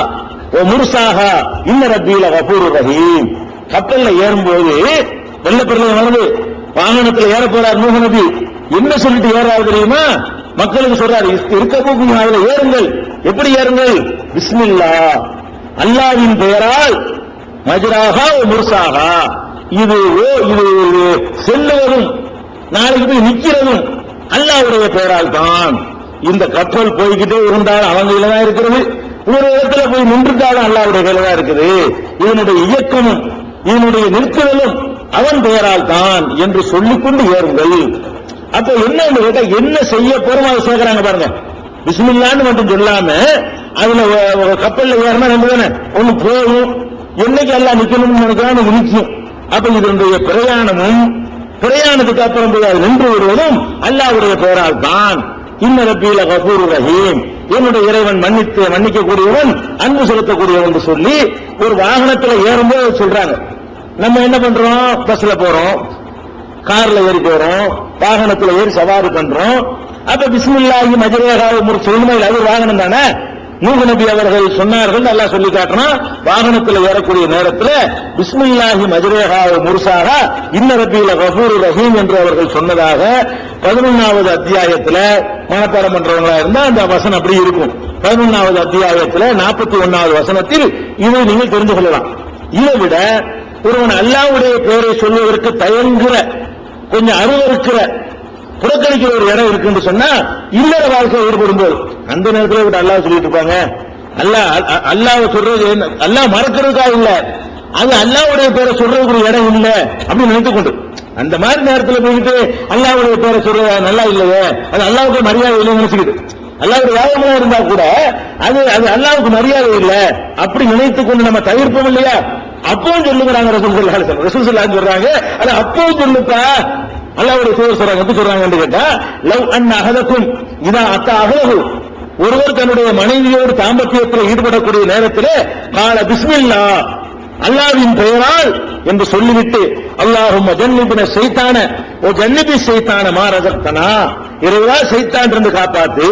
வ முர்சாஹா இன்ன ரப்பீ லகஃபூருர் ரஹீம். கப்பல்ல ஏறும்போது வெள்ளப்பிரளயம் வருது, வாகனத்தில் ஏற போறார் நூஹ் நபி. என்ன சொல்லிட்டு ஏறாரு தெரியுமா? மக்களுக்கு சொல்றாரு, இருக்கபு ஃபீஹா, ஏறுங்கள். எப்படி ஏறுங்கள்? பிஸ்மில்லா, அல்லாஹ்வின் பெயரால், மஜ்ராஹா வ முர்சாஹா, இது செல்லுவதும் நாளைக்கு போய் நிக்கிறதும் அல்லாஹ்வுடைய பெயரால் தான். இந்த கப்பல் போய்கிட்டே இருந்தாலும் அவங்க கையில தான் இருக்கிறது, ஒரு இடத்துல போய் நின்றுட்டாலும் அல்லாஹ்வுடைய கையில தான் இருக்குது. இதனுடைய இயக்கமும் இதனுடைய நிற்கிறதும் அவன் பெயரால் தான் என்று சொல்லிக்கொண்டு ஏறுங்கள். அப்ப என்ன கேட்டா, என்ன செய்ய போறோம் அதை சேர்க்கிறாங்க பாருங்க. பிஸ்மில்லான்னு மட்டும் சொல்லாம அதுல கப்பல்ல ஏறினா ரெண்டு தானே, ஒண்ணு போகும், என்னைக்கு எல்லாம் நிக்கணும்னு நினைக்கிறான் நிற்கும். அப்ப இதனுடைய பிரயாணமும் பிரயாணத்துக்கு அப்புறம் போய் அது நின்று வருவதும் அல்லாஹ்வுடைய பெயரால் தான். இன்ன ரப்பீ லகஃபூருர் ரஹீம், என்னுடைய இறைவன் மன்னிக்கக்கூடியவன், அன்பு செலுத்தக்கூடியவன் என்று சொல்லி ஒரு வாகனத்தில் ஏறும்போது சொல்றாங்க. நம்ம என்ன பண்றோம்? பஸ்ல போறோம், கார்ல ஏறி போறோம், வாகனத்தில் ஏறி சவாரி பண்றோம். அப்ப பிஸ்மில்லாஹி மஜ்ரூஹா சொல்லணுமா? அது ஒரு வாகனம் தானே. நூஹ் நபி அவர்கள் சொன்னார்கள், அல்லாஹ் சொல்லி காட்டினா, வாகனத்தில் ஏறக்கூடிய நேரத்தில் பிஸ்மில்லாஹி மஜ்ரூஹா முர்சாஹா இன்ன ரப்பீ லகஃபூருர் ரஹீம் என்று அவர்கள் சொன்னதாக 11வது அத்தியாயத்தில் மனப்பாடம் பண்றவங்களா இருந்தா அந்த வசனம் அப்படி இருக்கும். 11வது அத்தியாயத்தில் 41வது வசனத்தில் இதை நீங்கள் தெரிந்து கொள்ளலாம். இதை விட ஒருவன் அல்லாஹ்வுடைய பெயரை சொல்வதற்கு தயங்குற, கொஞ்சம் அருவருக்கிற, புறக்கணிக்கிற ஒரு இடம் இருக்குன்னு சொன்னா இல்லற வாழ்க்கை ஈடுபடும் போது அந்த நேரத்தில் விட்டு அல்லாஹ் சொல்லிட்டு இருப்பாங்க. அல்லாஹ் சொல்றது அல்லாஹ் மறக்கிறதுக்காக இல்ல, அது அல்லாஹ்வுடைய பேரை சொல்றதுக்கு இடம் இல்ல அப்படின்னு நினைத்து கொண்டு அந்த மாதிரி நேரத்தில் போயிட்டு அல்லாஹ்வுடைய பேரை சொல்றது நல்லா இல்லையே, அது அல்லாஹ்வுக்கு மரியாதை இல்லைன்னு நினைச்சுக்கிட்டு, அல்லாஹ்வுடைய வாயமா இருந்தா கூட அது அல்லாஹ்வுக்கு மரியாதை இல்ல அப்படி நினைத்துக் கொண்டு நம்ம தவிர்ப்போம் இல்லையா? அப்பவும் சொல்லுங்கிறாங்க ரசூலுல்லாஹி சொல்றாங்க, அது அப்பவும் சொல்லுப்பா. அல்லாஹ்வுடைய தூதர் சொல்றாங்க, எப்படி சொல்றாங்கன்னு கேட்டா, லவ் அன் அஹதக்கும் இதா அத்தா அஹலஹு, ஒருவர் தன்னுடைய மனைவியோடு தாம்பத்தியத்தில் ஈடுபடக்கூடிய நேரத்தில் கால பிஸ்மில்லா, அல்லாஹ்வின் பெயரால் என்று சொல்லிவிட்டு, அல்லாஹும்ம ஜன்னிபின ஷைத்தான ஓ ஜன்னிபி ஷைத்தான மா ரஸக்தனா, இறைவா ஷைத்தான் இருந்து காப்பாத்து,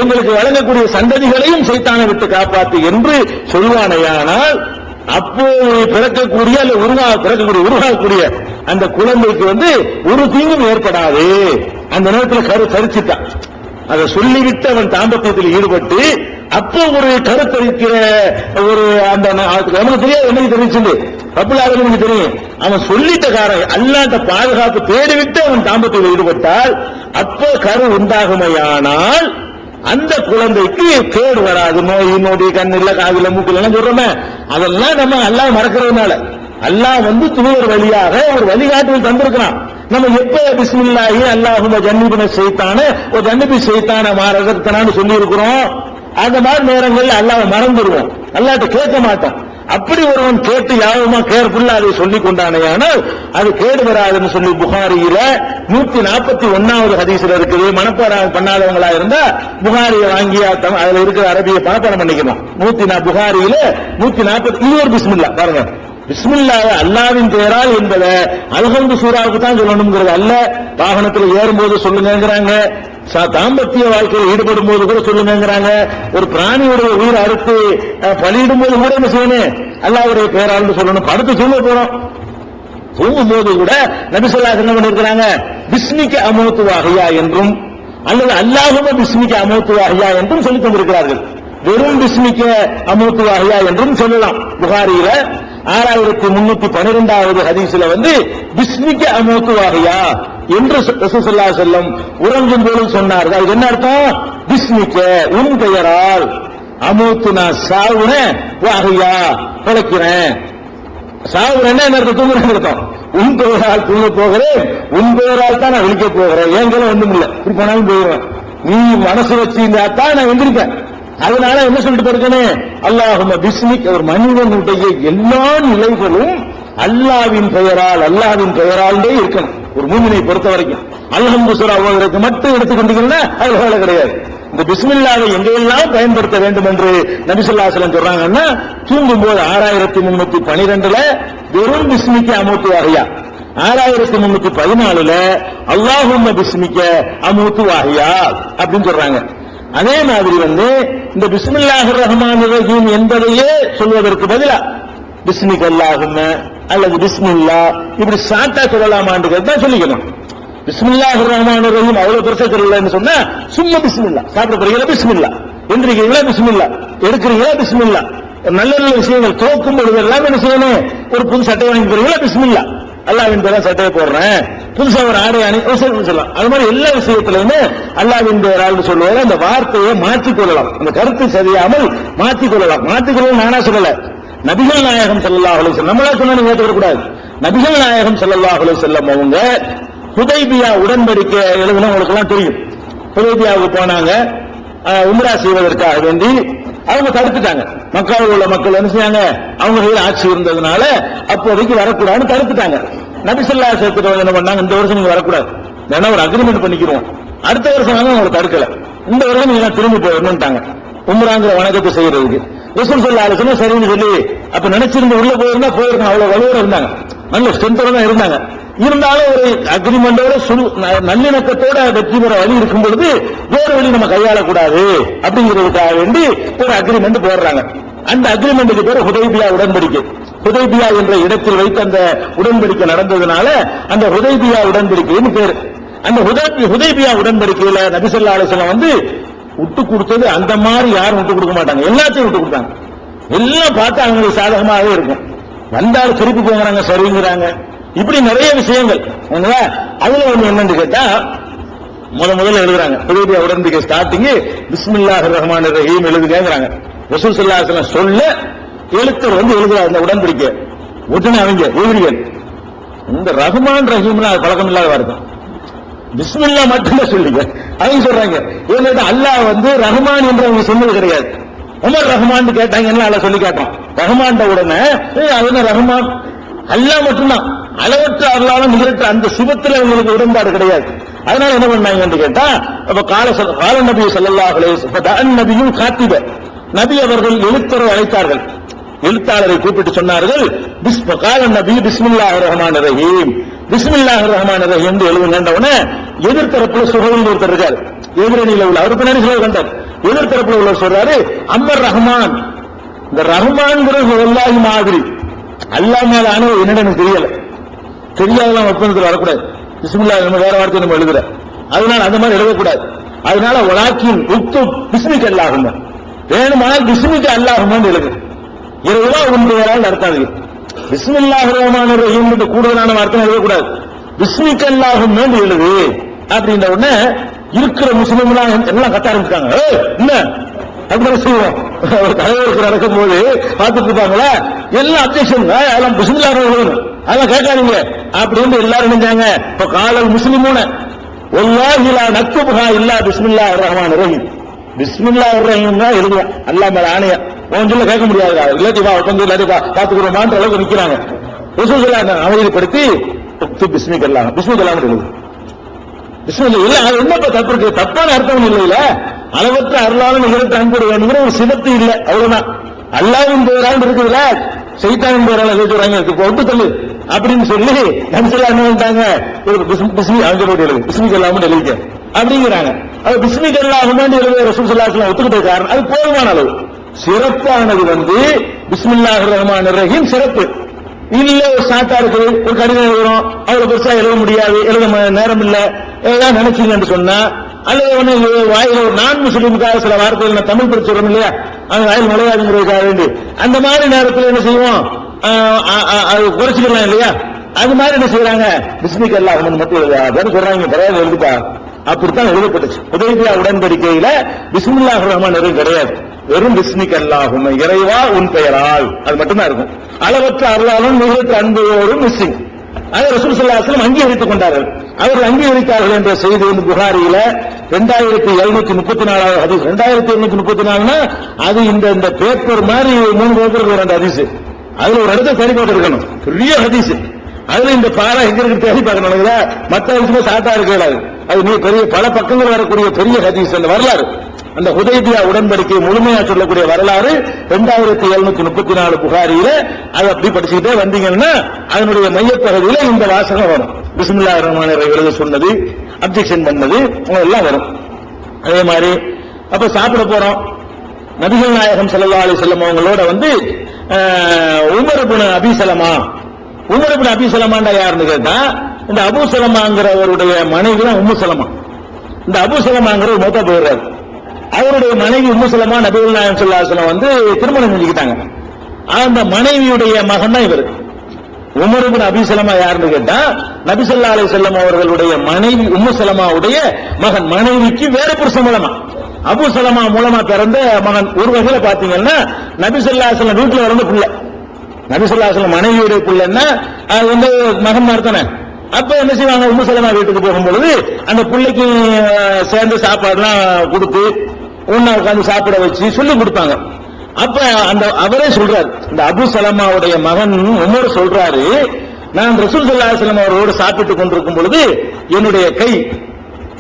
எங்களுக்கு வழங்கக்கூடிய சந்ததிகளையும் ஷைத்தானை விட்டு காப்பாத்து என்று சொல்வானையானால், அப்போது பிறக்கக்கூடிய அல்ல உருவாகக்கூடிய அந்த குழந்தைக்கு ஒரு தீங்கும் ஏற்படாது. அந்த நேரத்தில் கரு தரிச்சுட்டான். அதை சொல்லிவிட்டு அவன் தாம்பத்தியத்தில் ஈடுபட்டு அப்போ ஒரு கருத்தரிக்கிற ஒரு அந்த அவனுக்கு தெரியாது, என்னைக்கு தெரிவிச்சு ரப்புல் ஆலமீனுக்கு தெரியும். அவன் சொல்லிட்ட காரணம் அல்லாஹ்ட்ட பாதுகாப்பு தேடிவிட்டு அவன் தாம்பத்தியத்தில் ஈடுபட்டால் அப்போ கரு உண்டாகுமையானால் அந்த குழந்தைக்கு கேடு வராது. நோய் நொடி கண்ணில்ல காதுல மூக்குல சொல்றோமே, அதெல்லாம் நம்ம அல்லாஹ் மறக்கிறதுனால அல்லாஹ் தூதர் வழியாக ஒரு வழிகாட்டுதல் தந்திருக்கிறான். நம்ம எப்ப பிஸ்மில்லாஹி அல்லாஹும்ம ஜன்னிபின ஷைத்தான ஓ ஜன்னிபி ஷைத்தான மா ரஸக்தனான்னு சொல்லி இருக்கிறோம். அந்த மாதிரி நேரங்களில் அல்லாஹ் மறந்துடுவோம், அல்லாஹ்ட்ட கேட்க மாட்டோம். அப்படி ஒருவன் கேட்டு யாவமா கேர்ஃபுல்லா அதை சொல்லிக் கொண்டானேயானால் அது கேடு வராதுன்னு சொல்லி புகாரியில 141வது ஹதீஸ்ல இருக்குது. மனப்பாடம் பண்ணாதவங்களா இருந்தா புகாரியை வாங்கி அதுல இருக்கிற அரபியை மனப்பாடம் பண்ணிக்கலாம். புகாரியில 140 இது ஒரு பிஸ்மில்லா பாருங்க. பிஸ்மில்லாஹ் அல்லாஹ்வின் பெயரால் என்பதை அல்ஹம்து சூராவுக்கு தான் சொல்லணுங்கிறது அல்ல. வாகனத்தில் ஏறும்போது சொல்லுங்கிறாங்க, தாம்பத்திய வாழ்க்கையில் ஈடுபடும் போது கூட சொல்லுங்கிறாங்க, ஒரு பிராணியுடைய உயிர் அறுத்து பலியிடும் போது கூட என்ன செய்யணும், அல்லாஹ்வுடைய பெயரால் சொல்லணும். அடுத்து சொல்ல போறோம், தூங்கும் போது கூட நபி ஸல்லல்லாஹு அலைஹி வஸல்லம் என்ன பண்ணிருக்காங்க, பிஸ்மிக அமூத்து வஹியா என்றும் அல்லது அல்லாஹும்ம பிஸ்மிக அமூத்து வஹியா என்றும் சொல்லி தந்திருக்கிறார்கள். வெறும் பிஸ்மிக அமூத்து வஹியா என்றும் சொல்லலாம். புகாரியில 6312வது ஹதீஸ்ல பிஸ்மிக அமூத்து வஹியா என்று ரசூல் ஸல்லல்லாஹு அலைஹி வஸல்லம் உறங்கும் போது சொன்னார்கள். அது என்ன அர்த்தம்? பிஸ்மிக உன் பெயரால், அமூத்து நான் சாவுறேன், வஹியா பிழைக்கிறேன். சாவுறேன்னா என்ன அர்த்தம்? தூங்குறேன் அர்த்தம். உன் பெயரால் தூங்க போகிறேன், உன் பெயரால் தான் நான் விழிக்க போகிறேன். ஏங்களும் ஒண்ணும் இல்லை, இப்படி போனாலும் போயிடுவேன். நீ மனசு வச்சிருந்தா தான் நான் எந்திரிப்பேன். அதனால என்ன சொல்லிட்டு இருக்கேன், அல்லாஹும்ம பிஸ்மிக். ஒரு மனிதனுடைய எல்லா நிலைகளும் அல்லாஹ்வின் பெயரால், அல்லாஹ்வின் பெயராலே இருக்கணும். ஒரு மூமினை பொறுத்த வரைக்கும் அல்ஹம்து சூரா ஓதுறதுக்கு மட்டும் எடுத்துக்கொண்டீங்கன்னா அது வேலை கிடையாது. இந்த பிஸ்மில்லாவை எங்கெல்லாம் பயன்படுத்த வேண்டும் என்று நபி ஸல்லல்லாஹு அலைஹி வஸல்லம் சொல்றாங்கன்னா, தூங்கும் போது 6312ல வெறும் பிஸ்மிக அமூத்து வஹியா, 6314ல அல்லாஹும்ம பிஸ்மிக அமூத்து வஹியா அப்படின்னு சொல்றாங்க. அதே மாதிரி இந்த பிஸ்மில்லாஹிர் ரஹ்மானிர் ரஹீம் என்பதையே சொல்வதற்கு பதிலா பிஸ்மிக அல்லாஹும்ம அல்லது பிஸ்மில்லா இப்படி சாட்டா சொல்லலாமான்னு தான் சொல்லிக்கணும். பிஸ்மில்லாஹிர் ரஹ்மானிர் ரஹீம் அவ்வளவு பெருசா சொல்லலன்னு சொன்னா சும்மா பிஸ்மில்லா. சாப்பிட போறீங்களா பிஸ்மில்லா, எந்திரிக்கிறீங்களா பிஸ்மில்லா, எடுக்கிறீங்களா பிஸ்மில்லா. நல்ல நல்ல விஷயங்கள் தோக்கும் பொழுது எல்லாம் என்ன செய்யணும், ஒரு புது சட்டை வாங்கி போறீங்களா பிஸ்மில்லா, அல்லாஹ்வின் பேரா சட்டையை போடுறேன், புதுசா ஒரு ஆடை அணி சொல்லலாம். அது மாதிரி எல்லா விஷயத்திலுமே அல்லாஹ்வின் பேரால் சொல்லுவாங்க. அந்த வார்த்தையை மாற்றிக்கொள்ளலாம், அந்த கருத்து சரியாமல் மாற்றிக்கொள்ளலாம். மாற்றிக்கொள்ள நானா சொல்லல, நபிகள் நாயகம் ஸல்லல்லாஹு அலைஹி வஸல்லம் நம்மளா சொன்னா நீங்க ஏற்றுக்கூடாது. நபிகள் நாயகம் ஸல்லல்லாஹு அலைஹி வஸல்லம் அவங்க ஹுதைபியா உடன்படிக்கை எழுதுனா உங்களுக்கு எல்லாம் தெரியும். ஹுதைபியாவுக்கு போனாங்க உம்ரா செய்வதற்காக வேண்டி. அவங்க தடுத்துட்டாங்க. மக்காவில் உள்ள மக்கள் என்ன செய்யாங்க, அவங்க கையில் ஆட்சி இருந்ததுனால அப்போதைக்கு வரக்கூடாதுன்னு தடுத்துட்டாங்க. நபி ஸல்லல்லாஹு அலைஹி வஸல்லம் என்ன பண்ணாங்க, இந்த வருஷம் நீங்க வரக்கூடாது, ஏன்னா ஒரு அக்ரிமெண்ட் பண்ணிக்கிறோம், அடுத்த வருஷம் வாங்க அவங்களை தடுக்கல, இந்த வருஷம் நீங்க திரும்பி போயிடணும்ட்டாங்க உம்ராங்கிற வணக்கத்தை செய்யறதுக்கு. ரசூல் ஸல்லல்லாஹு அலைஹி வஸல்லம் சரின்னு சொல்லி அப்ப நினைச்சிருந்து உள்ள போயிருந்தா போயிருக்கணும், அவ்வளவு வலுவோட இருந்தாங்க, நல்ல ஸ்ட்ரென்த்தோட தான் இருந்தாங்க. இருந்தாலும் ஒரு அக்ரிமெண்டோட நல்லிணக்கத்தோட வெற்றி பெற வழி இருக்கும் பொழுது வேறு வழி நம்ம கையாளக்கூடாது அப்படிங்கிறதுக்காக வேண்டி ஒரு அக்ரிமெண்ட் போடுறாங்க. அந்த அக்ரிமெண்ட்டுக்கு பேர் ஹுதைபியா உடன்படிக்கை. ஹுதைபியா என்ற இடத்தில் வைத்து அந்த உடன்படிக்கை நடந்ததுனால அந்த ஹுதைபியா உடன்படிக்கைன்னு பேரு. அந்த ஹுதைபியா உடன்படிக்கையில நபி ஸல்லல்லாஹு அலைஹி வஸல்லம் விட்டு கொடுத்தது அந்த மாதிரி யாரும் விட்டு கொடுக்க மாட்டாங்க, எல்லாத்தையும் விட்டு கொடுத்தாங்க. எல்லாம் பார்த்து அவங்களுக்கு சாதகமாகவே இருக்கும். வந்தாலும் திருப்பி போங்கிறாங்க, சரிங்கிறாங்க, இப்படி நிறைய விஷயங்கள். அதுல ஒண்ணு என்னன்னு கேட்டா, முதல்ல எழுதுறாங்க ஹுதைபியா உடன்படிக்கை ஸ்டார்டிங் பிஸ்மில்லாஹிர் ரஹ்மானிர் ரஹீம் எழுதுங்கிறாங்க. ரசூல் ஸல்லல்லாஹு அலைஹி வஸல்லம் சொல்ல எழுத்தர் எழுதுறாங்க அந்த உடன்படிக்கை. உடனே அவங்க எதிரிகள் இந்த ரஹ்மான் ரஹீம்னா பழக்கம் இல்லாத வார்த்தை, பிஸ்மில்லா மட்டும்தான் சொல்லுங்க அவங்க சொல்றாங்க. ஏன்னா அல்லாஹ் ரஹ்மான் என்று அவங்க சொன்னது கிடையாது. உமர் ரஹ்மான் கேட்டாங்கன்னா அல்லாஹ் சொல்லி கேட்டான். ரஹ்மான் உடனே அது ரஹ்மான் அல்லாஹ் மட்டும்தான், அளவற்ற அருளாலும் நிகழ்த்த அந்த சுபத்தில் அவங்களுக்கு உடன்பாடு கிடையாது. அதனால என்ன பண்ணாங்கன்னு கேட்டா, கால நபி ஸல்லல்லாஹு அலைஹி வஸல்லம் நபியும் காத்திப நபி அவர்கள் எழுத்தரை அழைத்தார்கள். எழுத்தாளரை கூப்பிட்டு சொன்னார்கள், கால நபி பிஸ்மில்லாஹிர் ரஹ்மானிர் ரஹீம், பிஸ்மில்லாஹிர் ரஹ்மானிர் ரஹீம் எழுதுங்கன்றவன எதிர்த்தரப்புல சுஹைல் ஒருத்தர் இருக்காரு, எதிரணியில உள்ள அவர் பின்னாடி சொல்ல கண்டார். எதிர்த்தரப்புல உள்ள சொல்றாரு அம்மர் ரஹ்மான். இந்த ரஹ்மான்ங்கிறது வல்லாஹி மாதிரி அல்லாஹ் மேல ஆனது என்னன்னு எனக்கு தெரியல, தெரியாதெல்லாம் ஒப்பந்தத்தில் வரக்கூடாது. பிஸ்மில்லாஹ் நம்ம வேற வார்த்தை நம்ம எழுதுற, அதனால அந்த மாதிரி எழுதக்கூடாது. அதனால வலாக்கின் உத்து பிஸ்மிக அல்லாஹும்ம, வேணுமானால் பிஸ்மிக அல்லாஹும்மன்னு எழுது. இரவா உண்மையால் நடத்தாது. பிஸ்மில்லாஹிர் ரஹ்மானிர் ரஹீம் என்று கூடுதலான வார்த்தை எழுதக்கூடாது. பிஸ்மிக அல்லாஹும்மன்னு எழுது அப்படின்ற உடனே இருக்கிற முஸ்லிம்லாம் எல்லாம் கட்ட ஆரம்பிச்சாங்க. என்ன அப்படி செய்வோம், ஒரு தலைவருக்கு நடக்கும் போது பார்த்துட்டு இருப்பாங்களா, எல்லாம் அப்ஜெக்ஷன், அதெல்லாம் பிஸ்மில்லாஹ் எழுதணும், அதெல்லாம் கேட்காதீங்க அப்படின்னு எல்லாரும் நினைச்சாங்க. இப்ப காலல் முஸ்லிமூன வல்லாஹி லா நக்துபுஹா இல்லா பிஸ்மில்லாஹிர் ரஹ்மானிர் ரஹீம், பிஸ்மில்லாஹிர் ரஹீம் தான் எழுதுவோம், அல்லாஹ் மேல ஆணையா உன் சொல்ல கேட்க முடியாது, இல்லாட்டி வா உட்காந்து இல்லாட்டி பாத்துக்கிறோமான்ற அளவுக்கு நிக்கிறாங்க. ரசூல் ஸல்லல்லாஹு அலைஹி அமைதிப்படுத்தி பிஸ்மிக அல்லாஹ் பிஸ்மிக அல்லாஹ் எழுது. பிஸ்மில்லா இல்ல, அது என்ன தப்பு இருக்கு, தப்பான அர்த்தம் இல்லையில, அளவற்ற அருளாலும் நிகழ்த்த அன்புடைய வேணுங்கிற ஒரு சிவத்து இல்ல, அவ்வளவுதான். அல்லாஹ்வின் பெயரால் இருக்குதுல, சைத்தானின் பெயரால் எதை சொல்றாங்க ஒட்டு தள்ளு அப்படின்னு சொல்லி நபிசல்லா என்ன பண்ணிட்டாங்க, ஒரு பிஸ்மி அஞ்சலோடு எழுது, பிஸ்மிக அல்லாஹ்னு எழுதிக்க அப்படிங்கிறாங்க. அது பிஸ்மிக அல்லாஹ்னு எழுத ரசூல் ஸல்லல்லாஹு அலைஹி வஸல்லம் ஒத்துக்கிட்ட காரணம் அது போதுமான அளவு. சிறப்பானது பிஸ்மில்லாஹிர் ரஹ்மானிர் ரஹீம் சிறப்பு. இல்ல ஒரு சாட்டா இருக்கு, ஒரு கடிதம் எழுதுறோம், அவ்வளவு பெருசா எழுத முடியாது, எழுத நேரம் இல்ல, ஏதாவது நினைச்சீங்கன்னு சொன்னா, அல்லது வாயில ஒரு நான் முஸ்லீமுக்காக சில வார்த்தைகள் நான் தமிழ் படிச்சுறோம் இல்லையா, அந்த வாயில் நுழையாதுங்கிறதுக்காக வேண்டி அந்த மாதிரி நேரத்தில் என்ன செய்வோம், அது குறைச்சிக்கலாம் இல்லையா, அது மாதிரி என்ன செய்யறாங்க, பிஸ்மிக் அல்லாஹ் மட்டும் எழுதாதுன்னு சொல்றாங்க. பரவாயில்ல எழுதுப்பா, அப்படித்தான் எழுதப்பட்டுச்சு. ஹுதைபியா உடன்படிக்கையில பிஸ்மில்லாஹிர் ரஹ்மானிர் ரஹீம் கிடையாது, வெறும் பிஸ்மிக் அல்லாஹும்ம, இறைவா உன் பெயரால், அது மட்டும்தான் இருக்கும். அளவற்ற அருளாலும் மிகத்த அன்போடும் மிஸ்ஸிங். அதை ரசூல் ஸல்லல்லாஹு அலைஹி வஸல்லம் அங்கீகரித்துக் கொண்டார்கள். அவர்கள் அங்கீகரித்தார்கள் என்ற செய்தி வந்து புகாரியில 2734 ஹதீஸ். 2734 அது இந்த பேப்பர் மாதிரி 3 பேப்பர் ஒரு ஹதீஸ். அதுல ஒரு இடத்த தேடி போட்டு இருக்கணும், பெரிய ஹதீஸ். அதுல இந்த பாரா எங்க இருக்கு தேடி பார்க்கணும். மற்ற ஹதீஸ்ல சாட்டா இருக்காது, அது பெரிய பல பக்கங்கள் வரக்கூடிய பெரிய ஹதீஸ். அந்த வரலாறு, அந்த ஹுதைபியா உடன்படிக்கை முழுமையா சொல்லக்கூடிய வரலாறு 2734 புகாரியில அதை அப்படி படிச்சுக்கிட்டே வந்தீங்கன்னா அதனுடைய மையப்பகுதியில இந்த வாசகம் வரும். பிஸ்மில்லாஹிர் ரஹ்மானிர் ரஹீம் எழுத சொன்னது, அப்ஜெக்ஷன் பண்ணது எல்லாம் வரும். அதே மாதிரி அப்ப சாப்பிட போறோம், நபிகள் நாயகம் ஸல்லல்லாஹு அலைஹி வஸல்லம் அவங்களோட வந்து Umar ibn அபீ Salama. Umar ibn அபீ ஸலமாண்டா யாருன்னு கேட்டா, இந்த அபூ ஸலமாங்கிறவருடைய மனைவி தான் உம்மு ஸலமா. இந்த அபூ ஸலமாங்கிறவர் மூத்தா போயிடுறாரு. அவருடைய மனைவி உம்மு ஸலமா நபிகள் நாயகம் ஸல்லல்லாஹு அலைஹி வஸல்லம் வந்து திருமணம் செஞ்சுக்கிட்டாங்க. அந்த மனைவியுடைய மகன் தான் இவர். உமர் இப்னு அபீ ஸலமா யாருன்னு கேட்டா, நபி ஸல்லல்லாஹு அலைஹி வஸல்லம் அவர்களுடைய மனைவி உம்மு ஸலமாவுடைய மகன். மனைவிக்கு வேற புருஷன் மூலமா, அபூ ஸலமா மூலமா பிறந்த மகன். ஒரு வகையில பாத்தீங்கன்னா நபி ஸல்லல்லாஹு அலைஹி வஸல்லம் வீட்டுல வளர்ந்த பிள்ளை. நபி ஸல்லல்லாஹு அலைஹி வஸல்லம் மனைவியுடைய பிள்ளைன்னா அது வந்து மகன் மாதிரி தானே. அப்ப என்ன செய்வாங்க, உம்மு ஸலமா வீட்டுக்கு போகும்பொழுது அந்த பிள்ளைக்கு சேர்ந்து சாப்பாடுலாம் கொடுத்து ஒன்னா உட்காந்து சாப்பிட வச்சு சொல்லி கொடுப்பாங்க. அப்ப அந்த அவரே சொல்றாரு, இந்த அபூ ஸலமாவுடைய மகன் உமர் சொல்றாரு, நான் ரசூல் ஸல்லல்லாஹு அலைஹி வஸல்லம் அவரோடு சாப்பிட்டுக் கொண்டிருக்கும் பொழுது என்னுடைய கை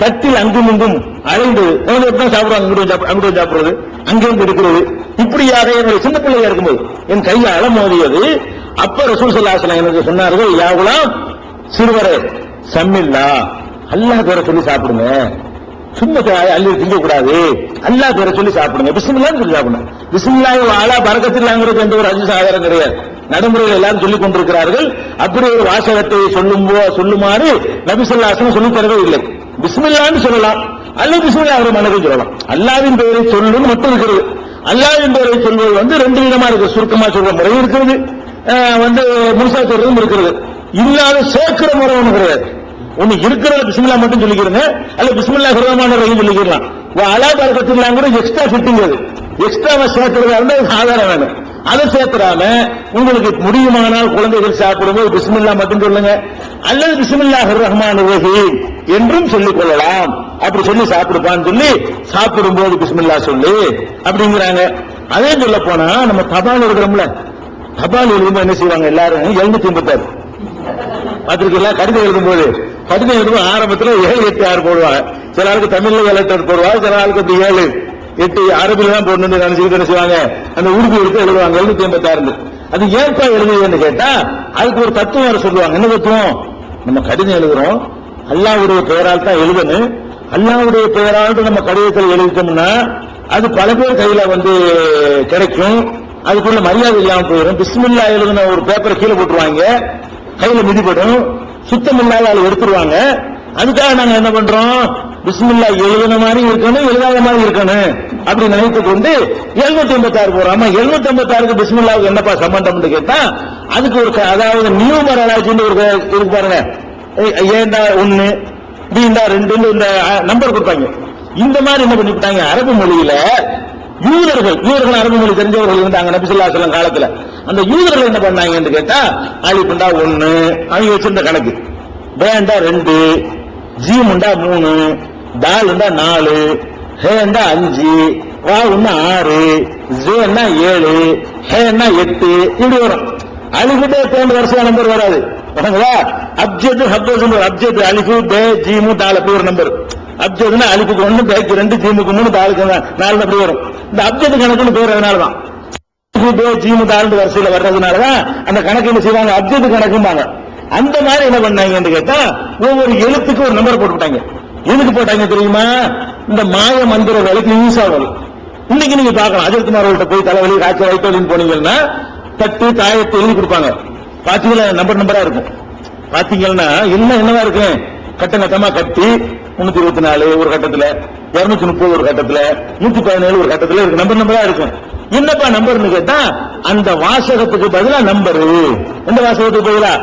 தட்டில் அங்கும் இங்கும் அழைந்து, எப்படி சாப்பிடுவாங்க, அங்கிட்டு சாப்பிடுறது, அங்கேயும் எடுக்கிறது, இப்படியாக என்னுடைய சின்ன பிள்ளையா இருக்கும்போது என் கையை அலமோதியது. அப்ப ரசூல் ஸல்லல்லாஹு அலைஹி வஸல்லம் எனக்கு சொன்னார்கள், யாவுலாம் சிறுவரே சம்மில்லா, அல்லாஹ் பேரை சொல்லி சாப்பிடுங்க, சும்மா அள்ளி திங்க கூடாது, அல்லாஹ் பேரை சொல்லி சாப்பிடுங்க, பிஸ்மில்லாஹ்னு சொல்லி சாப்பிடுங்க. பிஸ்மில்லாஹி வ அலா பரக்கத்தில்லாங்கிறது எந்த ஒரு ஹதீஸ் ஆதாரம் கிடையாது, நடைமுறையில் எல்லாரும் சொல்லிக் கொண்டிருக்கிறார்கள். அப்படி ஒரு வாசகத்தை சொல்லுமாறு நபி ஸல்லல்லாஹு அலைஹி வஸல்லம் சொல்லித் தரவே இல்லை. பிஸ்மில்லாஹ்னு சொல்லலாம், அல்லது பிஸ்மில்லாஹிர் ரஹ்மானிர் ரஹீம் சொல்லலாம். அல்லாஹ்வின் பெயரை சொல்லும் மட்டும் இருக்கிறது. அல்லாஹ்வின் பெயரை சொல்வது வந்து ரெண்டு விதமா இருக்கு. சுருக்கமா சொல்ற முறையும் இருக்கிறது, வந்து முழுசா சொல்றதும் இருக்கிறது. இல்லாத சேர்க்கிற முறை ஒண்ணு கிடையாது. ஒண்ணு இருக்கிறத பிஸ்மில்லாஹ் மட்டும் சொல்லிக்கிறங்க, அல்ல பிஸ்மில்லாஹிர் ரஹ்மானிர் ரஹீம் சொல்லிக்கலாம். அலா பரக்கத்தில்லாம் கூட எக்ஸ்ட்ரா ஃபிட்டிங், அது எக்ஸ்ட்ராவா சேர்க்கிறதா இருந்தா ஆதாரம் வேணும். அதை சேர்த்துறாம உங்களுக்கு முடியுமானால் குழந்தைகள் சாப்பிடும்போது பிஸ்மில்லாஹ் மட்டும் சொல்லுங்க, அல்லது பிஸ்மில்லாஹிர் ரஹ்மானிர் ரஹீம் என்றும் சொல்லிக் கொள்ளலாம். அப்படி சொல்லி சாப்பிடுப்பான்னு சொல்லி சாப்பிடும்போது பிஸ்மில்லாஹ் சொல்லு அப்படிங்கிறாங்க. அதே சொல்ல போனா நம்ம தபால் எழுதுறோம்ல, தபால் எழுதும்போது என்ன செய்வாங்க எல்லாரும் 786 பார்த்திருக்கீங்களா? கடிதம் எழுதும்போது ஆரம்பத்தில் 7, 8, 6 போடுவாங்க. சில ஆளுக்கு தமிழ்ல 7, 8 போடுவாங்க, சில ஆளுக்கு 7, 8 அரபில தான் போடணும்னு நினைச்சுக்கிட்டு என்ன செய்வாங்க, அந்த உறுதி எடுத்து எழுதுவாங்க 786. அது ஏன்பா எழுதுன்னு கேட்டா அதுக்கு ஒரு தத்துவம் வர சொல்லுவாங்க. என்ன தத்துவம்? நம்ம கடிதம் எழுதுறோம், அல்லாஹ்வுடைய பெயரால் தான் எழுதணும். அல்லாஹ்வுடைய பெயரால் நம்ம கடிதத்தில் எழுதிட்டோம்னா அது பல பேர் கையில வந்து கிடைக்கும், அதுக்குள்ள மரியாதை இல்லாம போயிடும். பிஸ்மில்லாஹ் எழுதின ஒரு பேப்பரை கீழே போட்டுருவாங்க, கையில மிதிப்படும், சுத்தம் இல்லாத ஆள் எடுத்துருவாங்க. அதுக்காக நாங்க என்ன பண்றோம், பிஸ்மில்லாஹ் எழுதின மாதிரி இருக்கணும், எழுதாத மாதிரி இருக்கணும் அப்படி நினைத்து கொண்டு 786 போறோம். 786க்கு பிஸ்மில்லாஹ்வுக்கு என்னப்பா சம்பந்தம்னு கேட்டா அதுக்கு ஒரு அதாவது நியூமராலஜின்னு ஒரு இருக்கு பாருங்க, ஏண்டா 1 பீண்டா 2 இந்த நம்பர் கொடுப்பாங்க. இந்த மாதிரி என்ன பண்ணிவிட்டாங்க, அரபு மொழியில யூதர்கள் அரபு மொழி தெரிஞ்சவர்கள் இருந்தாங்க நபி ஸல்லல்லாஹு அலைஹி வஸல்லம் காலத்துல. அந்த யூதர்கள் என்ன பண்ணாங்கன்னு கேட்டா அலிஃப்ண்டா 1 அவங்க வச்சிருந்த கணக்கு, பேண்டா 2, ஜீம்ண்டா 3, தால்ண்டா 4, ஹேண்டா 5, வாவுன்னா 6, ஜேன்னா 7, ஹேன்னா 8 இப்படி வரும். அலிஃப்டே தேர்ந்த வருஷம் நம்பர் வராது. அப்ஜத் ஹப்ஜத் அப்ஜத் அலிஃபு பே ஜீமு தால் அப்படி ஒரு நம்பர். அப்ஜத்னா அலிஃபுக்கு 1, பேக்கு 2, ஜீமுக்கு 3, தாலுக்கு 4 அப்படி வரும். இந்த அப்ஜத் கணக்குன்னு பேர் அதனாலதான் ஜீமு தால் வரிசையில வர்றதுனாலதான் அந்த கணக்கு என்ன செய்வாங்க, அப்ஜத் கணக்கும்பாங்க. அந்த மாதிரி என்ன பண்ணாங்கன்னு கேட்டா ஒவ்வொரு எழுத்துக்கு ஒரு நம்பர் போட்டுட்டாங்க. எதுக்கு போட்டாங்க தெரியுமா? இந்த மாய மந்திர வேலைக்கு யூஸ் ஆகும். இன்னைக்கு நீங்க பார்க்கலாம், அஜித்குமார் போய் தலைவலி காய்ச்சல் வைத்தோலின்னு போனீங்கன்னா தட்டு தாயத்தை எழுதி கொடுப்பாங்க. பாத்தீங்களா நம்பரா இருக்கும். பாத்தீங்கன்னா என்னவா இருக்கு, கட்டம் கட்டமா கட்டி 324 ஒரு கட்டத்துல, 230 ஒரு கட்டத்துல, 117 ஒரு கட்டத்துல இருக்கு, நம்பரா இருக்கும். என்னப்பா நம்பர்னு கேட்டா அந்த வாசகத்துக்கு பதிலா நம்பரு. எந்த வாசகத்துக்கு பதிலா?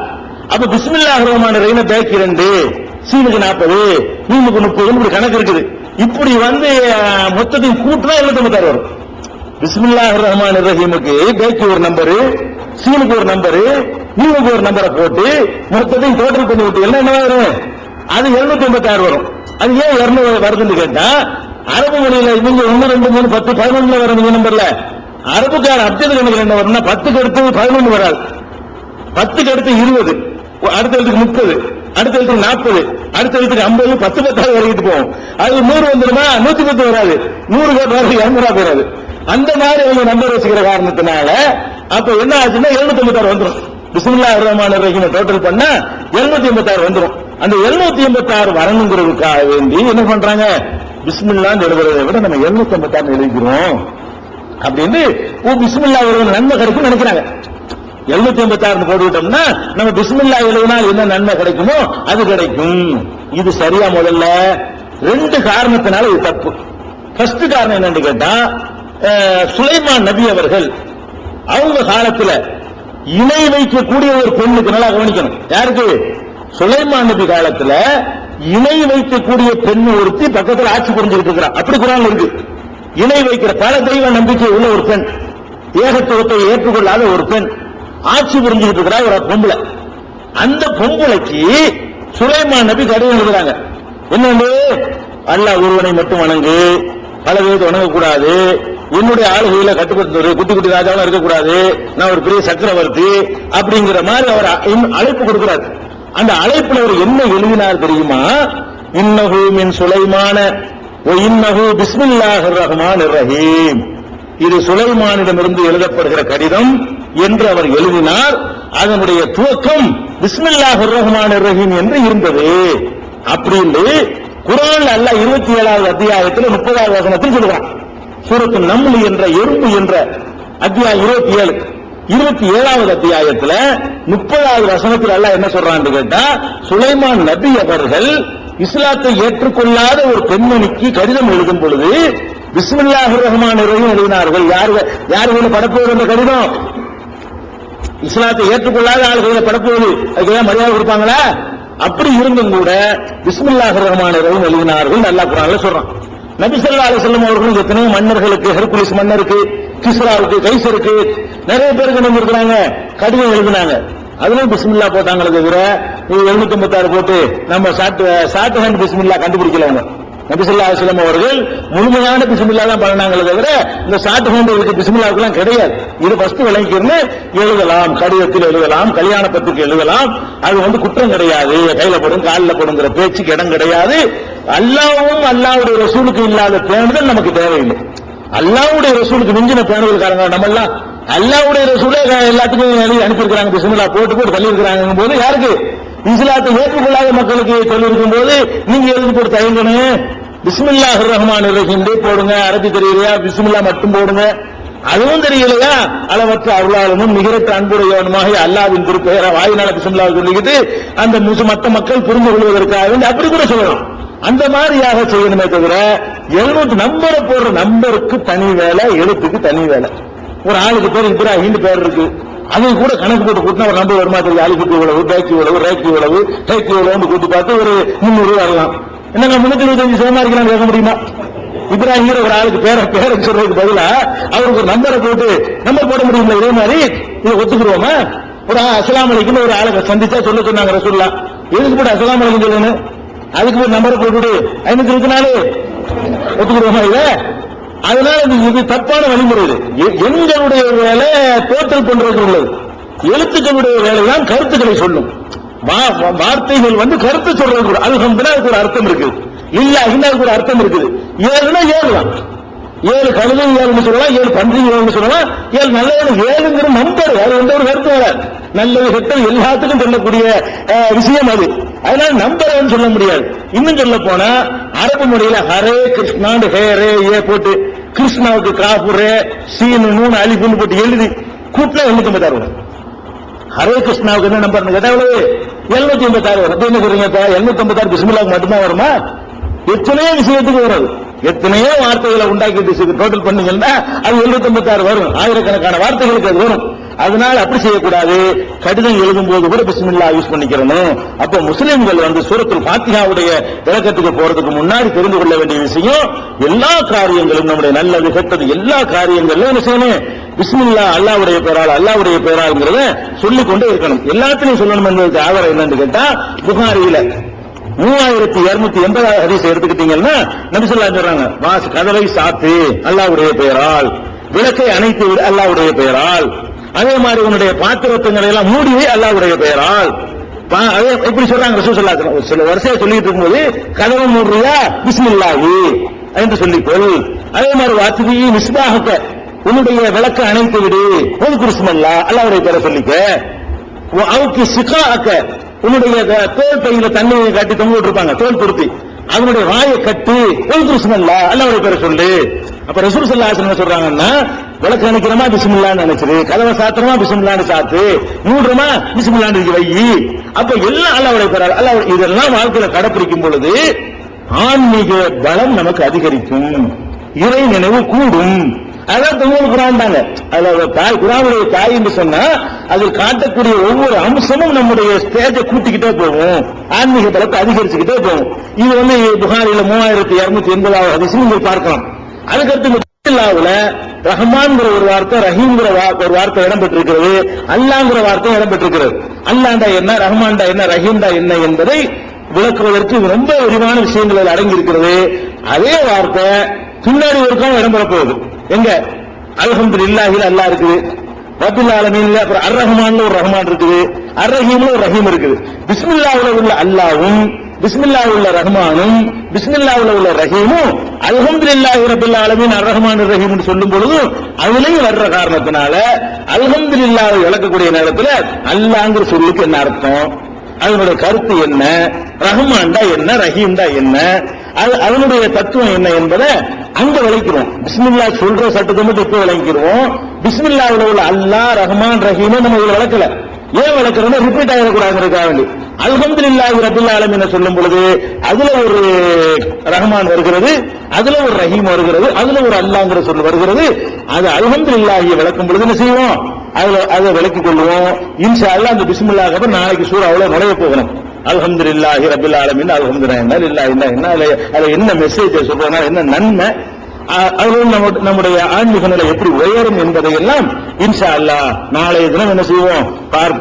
அப்ப பிஸ்மில்லாஹிர் ரஹ்மானிர் ரஹீம் பேக் 2, சீனுக்கு 40, மீனுக்கு 30 இப்படி கணக்கு இருக்குது. இப்படி மொத்தத்தையும் கூட்டினா 76 வரும். பிஸ்மில்லாஹிர் ரஹ்மானிர் ரஹீமுக்கு பேக்கு ஒரு நம்பரு, சீனுக்கு ஒரு நம்பரு, மீனுக்கு ஒரு நம்பரை போட்டு மொத்தத்தையும் டோட்டல் பண்ணி விட்டு என்ன வரும்? அது 786 வரும். அது ஏன் 200 வருதுன்னு கேட்டா, அரபு மொழியில இவங்க 1, 2, 3, 10, 11 வரும் நம்பர்ல. அரபுக்கார அப்ஜெக்ட் கணக்கு என்ன வரும்னா 10க்கு அடுத்து 11 வராது, 10க்கு அடுத்து 20, அடுத்த எழுத்துக்கு 30, அடுத்த எழுத்துக்கு 40, அடுத்த எழுத்துக்கு 50, 10 10 வரைக்கிட்டு போகும். அது 100 வந்துருமா 110 வராது, 100 கேட்டாரு 200 போறாது. அந்த மாதிரி அவங்க நம்பர் வச்சுக்கிற காரணத்தினால அப்ப என்ன ஆச்சுன்னா 786 வந்துடும். பிஸ்மில்லாஹிர் ரஹ்மானிர் ரஹீம் டோட்டல் பண்ணா 786 வந்துடும். அந்த 786 வரணுங்கிறதுக்காக வேண்டி என்ன பண்றாங்க, பிஸ்மில்லான்னு எழுதுறதை விட நம்ம 786 எழுதிக்கிறோம் அப்படின்னு பிஸ்மில்லா எழுதுன நன்மை கிடைக்கும் நினைக்கிறாங்க. 786 போட்டுவிட்டோம்னா நம்ம பிஸ்மில்லா எழுதினால் என்ன நன்மை கிடைக்குமோ அது கிடைக்கும். இது சரியா? முதல்ல 2 காரணத்தினால இது தப்பு. ஃபர்ஸ்ட் காரணம் என்னன்னு கேட்டா, சுலைமான் நபி அவர்கள் அவங்க காலத்துல இணை வைக்கக்கூடிய ஒரு பெண்ணுக்கு, நல்லா கவனிக்கணும், யாருக்கு? சுலைமான் நபி காலத்துல இணை வைக்கக்கூடிய பெண் ஒருத்தி பக்கத்தில் ஆட்சி புரிஞ்சுக்கிட்டு இருக்கிறார். அப்படி குர்ஆன்ல இருக்கு. இணை வைக்கிற பல தெய்வ நம்பிக்கை உள்ள ஒரு பெண், ஏகத்துவத்தை ஏற்றுக்கொள்ளாத ஒரு பெண் ஆட்சி புரிஞ்சுக்கிட்டு இருக்கிறார், ஒரு பொம்பளை. அந்த பொம்பளைக்கு சுலைமான் நபி கடிதம் எழுதுறாங்க. என்னன்னு, அல்லாஹ் ஒருவனை மட்டும் வணங்கு, பல பேருக்கு வணங்கக்கூடாது, என்னுடைய ஆளுகையில கட்டுப்பட்டு குட்டி குட்டி ராஜாவெல்லாம் இருக்கக்கூடாது, நான் ஒரு பெரிய சக்கரவர்த்தி அப்படிங்கிற மாதிரி அவர் அழைப்பு கொடுக்கிறார். அந்த அழைப்புல அவர் என்ன எழுதினார் தெரியுமா? இன்னஹு மின் சுலைமான வ இன்னஹு பிஸ்மில்லாஹிர் ரஹ்மானிர் ரஹீம். இது சுலைமானிடமிருந்து எழுதப்படுகிற கடிதம் என்று அவர் எழுதினார். அதனுடைய துவக்கம் பிஸ்மில்லாஹிர் ரஹ்மானிர் ரஹீம் என்று இருந்தது. அப்படின்னு குர்ஆன்ல அல்லாஹ் 27வது அத்தியாயத்தில் 30வது வசனத்தில் சொல்றான். சூரத்து நம்ல் என்ற எறும்பு என்ற அத்தியாயம் 27, 27வது அத்தியாயத்தில் 30வது வசனத்தில் அல்லாஹ் என்ன சொல்றான்னு கேட்டா, சுலைமான் நபி அவர்கள் இஸ்லாத்தை ஏற்றுக்கொள்ளாத ஒரு பெண்மணிக்கு கடிதம் எழுதும் பொழுது பிஸ்மில்லாஹிர் ரஹ்மானிர் ரஹீம் எழுதினார்கள். யாரு படப்போது அந்த கடிதம்? இஸ்லாத்தை ஏற்றுக்கொள்ளாத ஆளுகளை படப்போது, அதுக்கு மரியாதை கொடுப்பாங்களா? அப்படி இருந்தும் கூட பிஸ்மில்லாஹிர் ரஹ்மானிர் ரஹீம் எழுதினார்கள் அல்லாஹ் குர்ஆன்ல சொல்றான். நபி ஸல்லல்லாஹு அலைஹி வஸல்லம் அவர்கள் எத்தனை மன்னர்களுக்கு, ஹெர்குலிஸ் மன்னருக்கு, கிஸ்ராவுக்கு, கைசருக்கு, நிறைய பேருக்கு என்ன இருக்கிறாங்க, கடிதம் எழுதினாங்க. அதுலயும் பிஸ்மில்லா போட்டாங்களே தவிர 786 போட்டு நம்ம ஷார்ட் ஹேண்ட் பிஸ்மில்லா கண்டுபிடிக்கல. அவங்க நபி ஸல்லல்லாஹு அலைஹி வஸல்லம் அவர்கள் முழுமையான பிஸ்மில்லா தான் பண்ணாங்களே தவிர இந்த ஷார்ட் ஹேண்ட் இருக்கு பிஸ்மில்லாவுக்குலாம் கிடையாது. இது ஃபர்ஸ்ட் விளங்கிக்கிறன்னு எழுதலாம், கடிதத்தில் எழுதலாம், கல்யாண பத்திரிகை எழுதலாம், அது குற்றம் கிடையாது. கையில போடும் காலில் போடுங்கிற பேச்சுக்கு இடம் கிடையாது. அல்லாஹ்வும் அல்லாஹ்வுடைய ரசூலுக்கு இல்லாத பேணுதல் நமக்கு தேவையில்லை. அல்லாஹ்வுடைய ரசூலுக்கு மிஞ்சின பேணுதல்காரங்க நம்ம எல்லாம். அல்லாஹ்வுடைய ரசூலே எல்லாத்துக்கும் அனுப்பியிருக்கிறாங்க, பிஸ்மில்லா போட்டு தள்ளி இருக்கிறாங்க போது யாருக்கு? இஸ்லாத்தை ஏற்றுக்கொள்ளாத மக்களுக்கு சொல்லி இருக்கும் போது நீங்க எழுதி போட்டு தயங்கணும். பிஸ்மில்லாஹிர் ரஹ்மானிர் ரஹீம் போடுங்க. அரபி தெரியலையா? பிஸ்மில்லா மட்டும் போடுங்க. அதுவும் தெரியலையா? அளவற்ற அருளாளனும் நிகரற்ற அன்புடையவனுமாக அல்லாஹ்வின் திருப்பெயரை வாயினால பிஸ்மில்லா சொல்லிக்கிட்டு அந்த மற்ற மக்கள் புரிந்து கொள்வதற்காக அப்படி கூட சொல்லலாம். அந்த மாதிரியாக செய்யணுமே தவிர 700 நம்பரை போடுற நம்பருக்கு தனி வேலை, எழுத்துக்கு தனி வேலை. ஒரு ஆளுக்கு பேர் இப்ராஹிம் பேர் இருக்கு, அதை கூட கணக்கு போட்டு கூட்டினா ஒரு நம்பர் வருமா தெரியும். அலிஃபுக்கு இவ்வளவு, பேக்கு இவ்வளவு, ரேக்கு இவ்வளவு, டேக்கு இவ்வளவு கூட்டி பார்த்து ஒரு 300 வரலாம். என்னங்க 325 சோமாரிக்கலாம் கேட்க முடியுமா? இப்ராஹிம் ஒரு ஆளுக்கு பேரை சொல்றதுக்கு பதிலா அவருக்கு ஒரு நம்பரை போட்டு நம்பர் போட முடியுமா? இதே மாதிரி இதை ஒத்துக்குருவோமா? ஒரு அஸ்ஸலாமு அலைக்கும் ஒரு ஆளை சந்திச்சா சொல்ல சொன்னாங்க ரசூலுல்லாஹ். எதுக்கு போட்டு அஸ்ஸலாமு அலைக்கும் சொல்லணும்? அதுக்கு ஒரு நம்பரை போட்டு 524 ஒத்துக்குருவோமா? இத அதனால இது தப்பான வழிமுறை. எண்களுடைய வேலை டோட்டல் பண்றது உள்ளது, எழுத்துக்களுடைய வேலை தான் கருத்துக்களை சொல்லும். வார்த்தைகள் கருத்து சொல்றது, அதுக்கு ஒரு அர்த்தம் இருக்குது. இல்ல அதுக்கு ஒரு அர்த்தம் இருக்குது. 7னா 7 தான். 7 கழுதை 7 சொல்லலாம், 7 பன்றி 7 சொல்லலாம், 7 நல்லது 7ங்கிற நம்பர். அது எந்த ஒரு கருத்து வராது. நல்லது கெட்டது எல்லாத்துக்கும் சொல்லக்கூடிய விஷயம் அது. அதனால நம்பர் சொல்ல முடியாது. இன்னும் சொல்ல போனா அரபு மொழியில ஹரே கிருஷ்ணாண்டு ஹே ரே ஏ போட்டு கிருஷ்ணாவுக்கு காஃபு ரே சீனு 3 அலிஃபுன்னு போட்டு எழுதி கூட்டினா 786 வரும். ஹரே கிருஷ்ணாவுக்கு என்ன நம்பர் கேட்டா எவ்வளவு 756 வரும். என்ன சொல்றீங்க? 756 பிஸ்மில்லாவுக்கு மட்டும்தான் வருமா? எத்தனையோ விஷயத்துக்கு வரும். எத்தனையோ வார்த்தைகளை உண்டாக்கிட்டு டோட்டல் பண்ணீங்கன்னா அது 756 வரும். ஆயிரக்கணக்கான வார்த்தைகளுக்கு அது வரும். அதனால அப்படி செய்யக்கூடாது. கடிதம் எழுதும் போது கூட பிஸ்மில்லா யூஸ் பண்ணிக்கிறணும். அப்ப முஸ்லிம்கள் சூரத்துல் ஃபாத்திஹாவுடைய விளக்கத்துக்கு போறதுக்கு முன்னாடி தெரிந்து கொள்ள வேண்டிய விஷயம், எல்லா காரியங்களும் நம்முடைய நல்லது கெட்டது எல்லா காரியங்களும் என்ன செய்யணும்? பிஸ்மில்லா அல்லாஹ்வுடைய பெயரால் அல்லாஹ்வுடைய பெயரால்ங்கிறத சொல்லிக் கொண்டே இருக்கணும். எல்லாத்தையும் சொல்லணும் என்பதற்கு ஆதாரம் என்னன்னு கேட்டா, புகாரியில 3280 ஹதீஸ் எடுத்துக்கிட்டீங்கன்னா நபி ஸல்லல்லாஹு அலைஹி சொல்றாங்க, வாஸ் கதவை சாத்து அல்லாஹ்வுடைய பெயரால், விளக்கை அணைத்து விடு அல்லாஹ்வுடைய பெயரால், அதே மாதிரி உன்னுடைய பாத்திரத்துங்களை எல்லாம் மூடி அல்லாஹ்வுடைய பெயரால். எப்படி சொல்றாங்க ரசூல் ஸல்லல்லாஹு அலைஹி வஸல்லம்? சில வருஷம் சொல்லிட்டு இருக்கும்போது கதவை மூடுறியா பிஸ்மில்லாஹி என்று சொல்லிக்கொள். அதே மாதிரி வாத்துவி மிஸ்பாஹக, உன்னுடைய விளக்கை அணைத்து விடு பிஸ்மில்லா அல்லாஹ்வுடைய பெயரை சொல்லிக்க. அவுக்கி சிகாஅக, உன்னுடைய தோல் பையில தண்ணியை காட்டி தொங்க விட்டுருப்பாங்க தோல் பொருத்தி, அதனுடைய வாயை கட்டு பிஸ்மில்லா அல்லாஹ்வுடைய பெயரை சொல்லு. அப்ப ரசூல் ஸல்லல்லாஹு அலைஹி வஸல்லம் சொல்றாங்கன்னா, விளக்கு நினைக்கிறோமா பிஸ்மில்லான்னு நினைச்சிரு, கதவை சாத்துறோமா பிஸ்மில்லான்னு சாத்து, மூடுறோமா பிஸ்மில்லான்னு வை. அப்ப எல்லாம் அல்லாஹ்வுடைய பெயரால் அல்லாஹ், இதெல்லாம் வாழ்க்கையில கடைபிடிக்கும் பொழுது ஆன்மீக பலம் நமக்கு அதிகரிக்கும், இறை நினைவு கூடும். அதான் தமிழ் குரான் தாங்க. அதுல குரானுடைய தாய் என்று சொன்னா அதில் காட்டக்கூடிய ஒவ்வொரு அம்சமும் நம்முடைய ஸ்டேஜை கூட்டிக்கிட்டே போகும், ஆன்மீக பலத்தை அதிகரிச்சுக்கிட்டே போகும். இது புகாரில 3280 ஹதீஸ் நீங்கள் பார்க்கலாம். அதுக்கடுத்து பிஸ்மில்லாஹ்வுல ரஹ்மான்ங்கிற ஒரு வார்த்தை, ரஹீம்ங்கிற ஒரு வார்த்தை இடம்பெற்றிருக்கிறது, அல்லாஹ்ங்கிற வார்த்தை இடம்பெற்றிருக்கிறது. அல்லாஹ்டா என்ன, ரஹ்மான்டா என்ன, ரஹீம்டா என்ன என்பதை விளக்குவதற்கு ரொம்ப விரிவான விஷயங்கள் அடங்கி இருக்கிறது. அதே வார்த்தை பின்னாடி ஒருக்கம் இடம்பெற போகுது. எங்க? அல்ஹம்துலில்லாஹில அல்லாஹ் இருக்குது, ரப்பில் ஆலமீன்ல அப்புறம் அர் ரஹ்மான்ல ஒரு ரஹ்மான் இருக்குது, அர் ரஹீம்ல ஒரு ரஹீம் இருக்குது. பிஸ்மில்லாஹ்வுல உள்ள அல்லாஹ்வும் பிஸ்மில்லாஹ்வுல உள்ள ரஹ்மானும் பிஸ்மில்லாஹ்வுல உள்ள ரஹீமும் அல்ஹம்துலில்லாஹி ரப்பில் ஆலமீன் அர் ரஹ்மான் ரஹீம் சொல்லும் பொழுது அதுலயும் வர்ற காரணத்தினால அல்ஹம்துலில்லாஹ் விளக்கக்கூடிய நேரத்தில் அல்லாஹ்ங்கிற சொல்லுக்கு என்ன அர்த்தம், அதனுடைய கருத்து என்ன, ரஹ்மான்டா என்ன, ரஹீம்டா என்ன, அதனுடைய தத்துவம் என்ன என்பதை அங்க விளக்கிறோம். பிஸ்மில்லா சொல்ற சட்டத்தை மட்டும் இப்ப விளக்கிறோம். பிஸ்மில்லாஹ்வுல உள்ள அல்லாஹ் ரஹ்மான் ரஹீம் நம்ம இதுல விளக்கல. ஏன் விளக்குறோம்னா ரிப்பீட் ஆகிடக்கூடாதுங்கிறதுக்காக வேண்டி. அல்ஹம்துலில்லாஹி ரப்பில் ஆலமீன் சொல்லும் பொழுது அதுல ஒரு ரஹ்மான் வருகிறது, அதுல ஒரு ரஹீம் வருகிறது, அதுல ஒரு அல்லாஹ்ங்கிற சொல் வருகிறது. அது அல்ஹம்துலில்லாஹி விளக்கும் பொழுது என்ன செய்வோம்? அதை விளக்கிக் கொள்வோம். இன்ஷா அல்லாஹ் அந்த பிஸ்மில்லாஹ் அப்புறம் நாளைக்கு சூராவுல நுழைய போகணும். அல்ஹம்துலில்லாஹி ரப்பில் ஆலமீன் அல்ஹம்துலில்லாஹி அது என்ன மெசேஜ் சொல்றதுனா என்ன நன்மை, நம்முடைய ஆன்மீக நிலை எப்படி உயரும் என்பதை எல்லாம் இன்ஷா அல்லாஹ் நாளைய தினம் என்ன செய்வோம் பார்ப்போம்.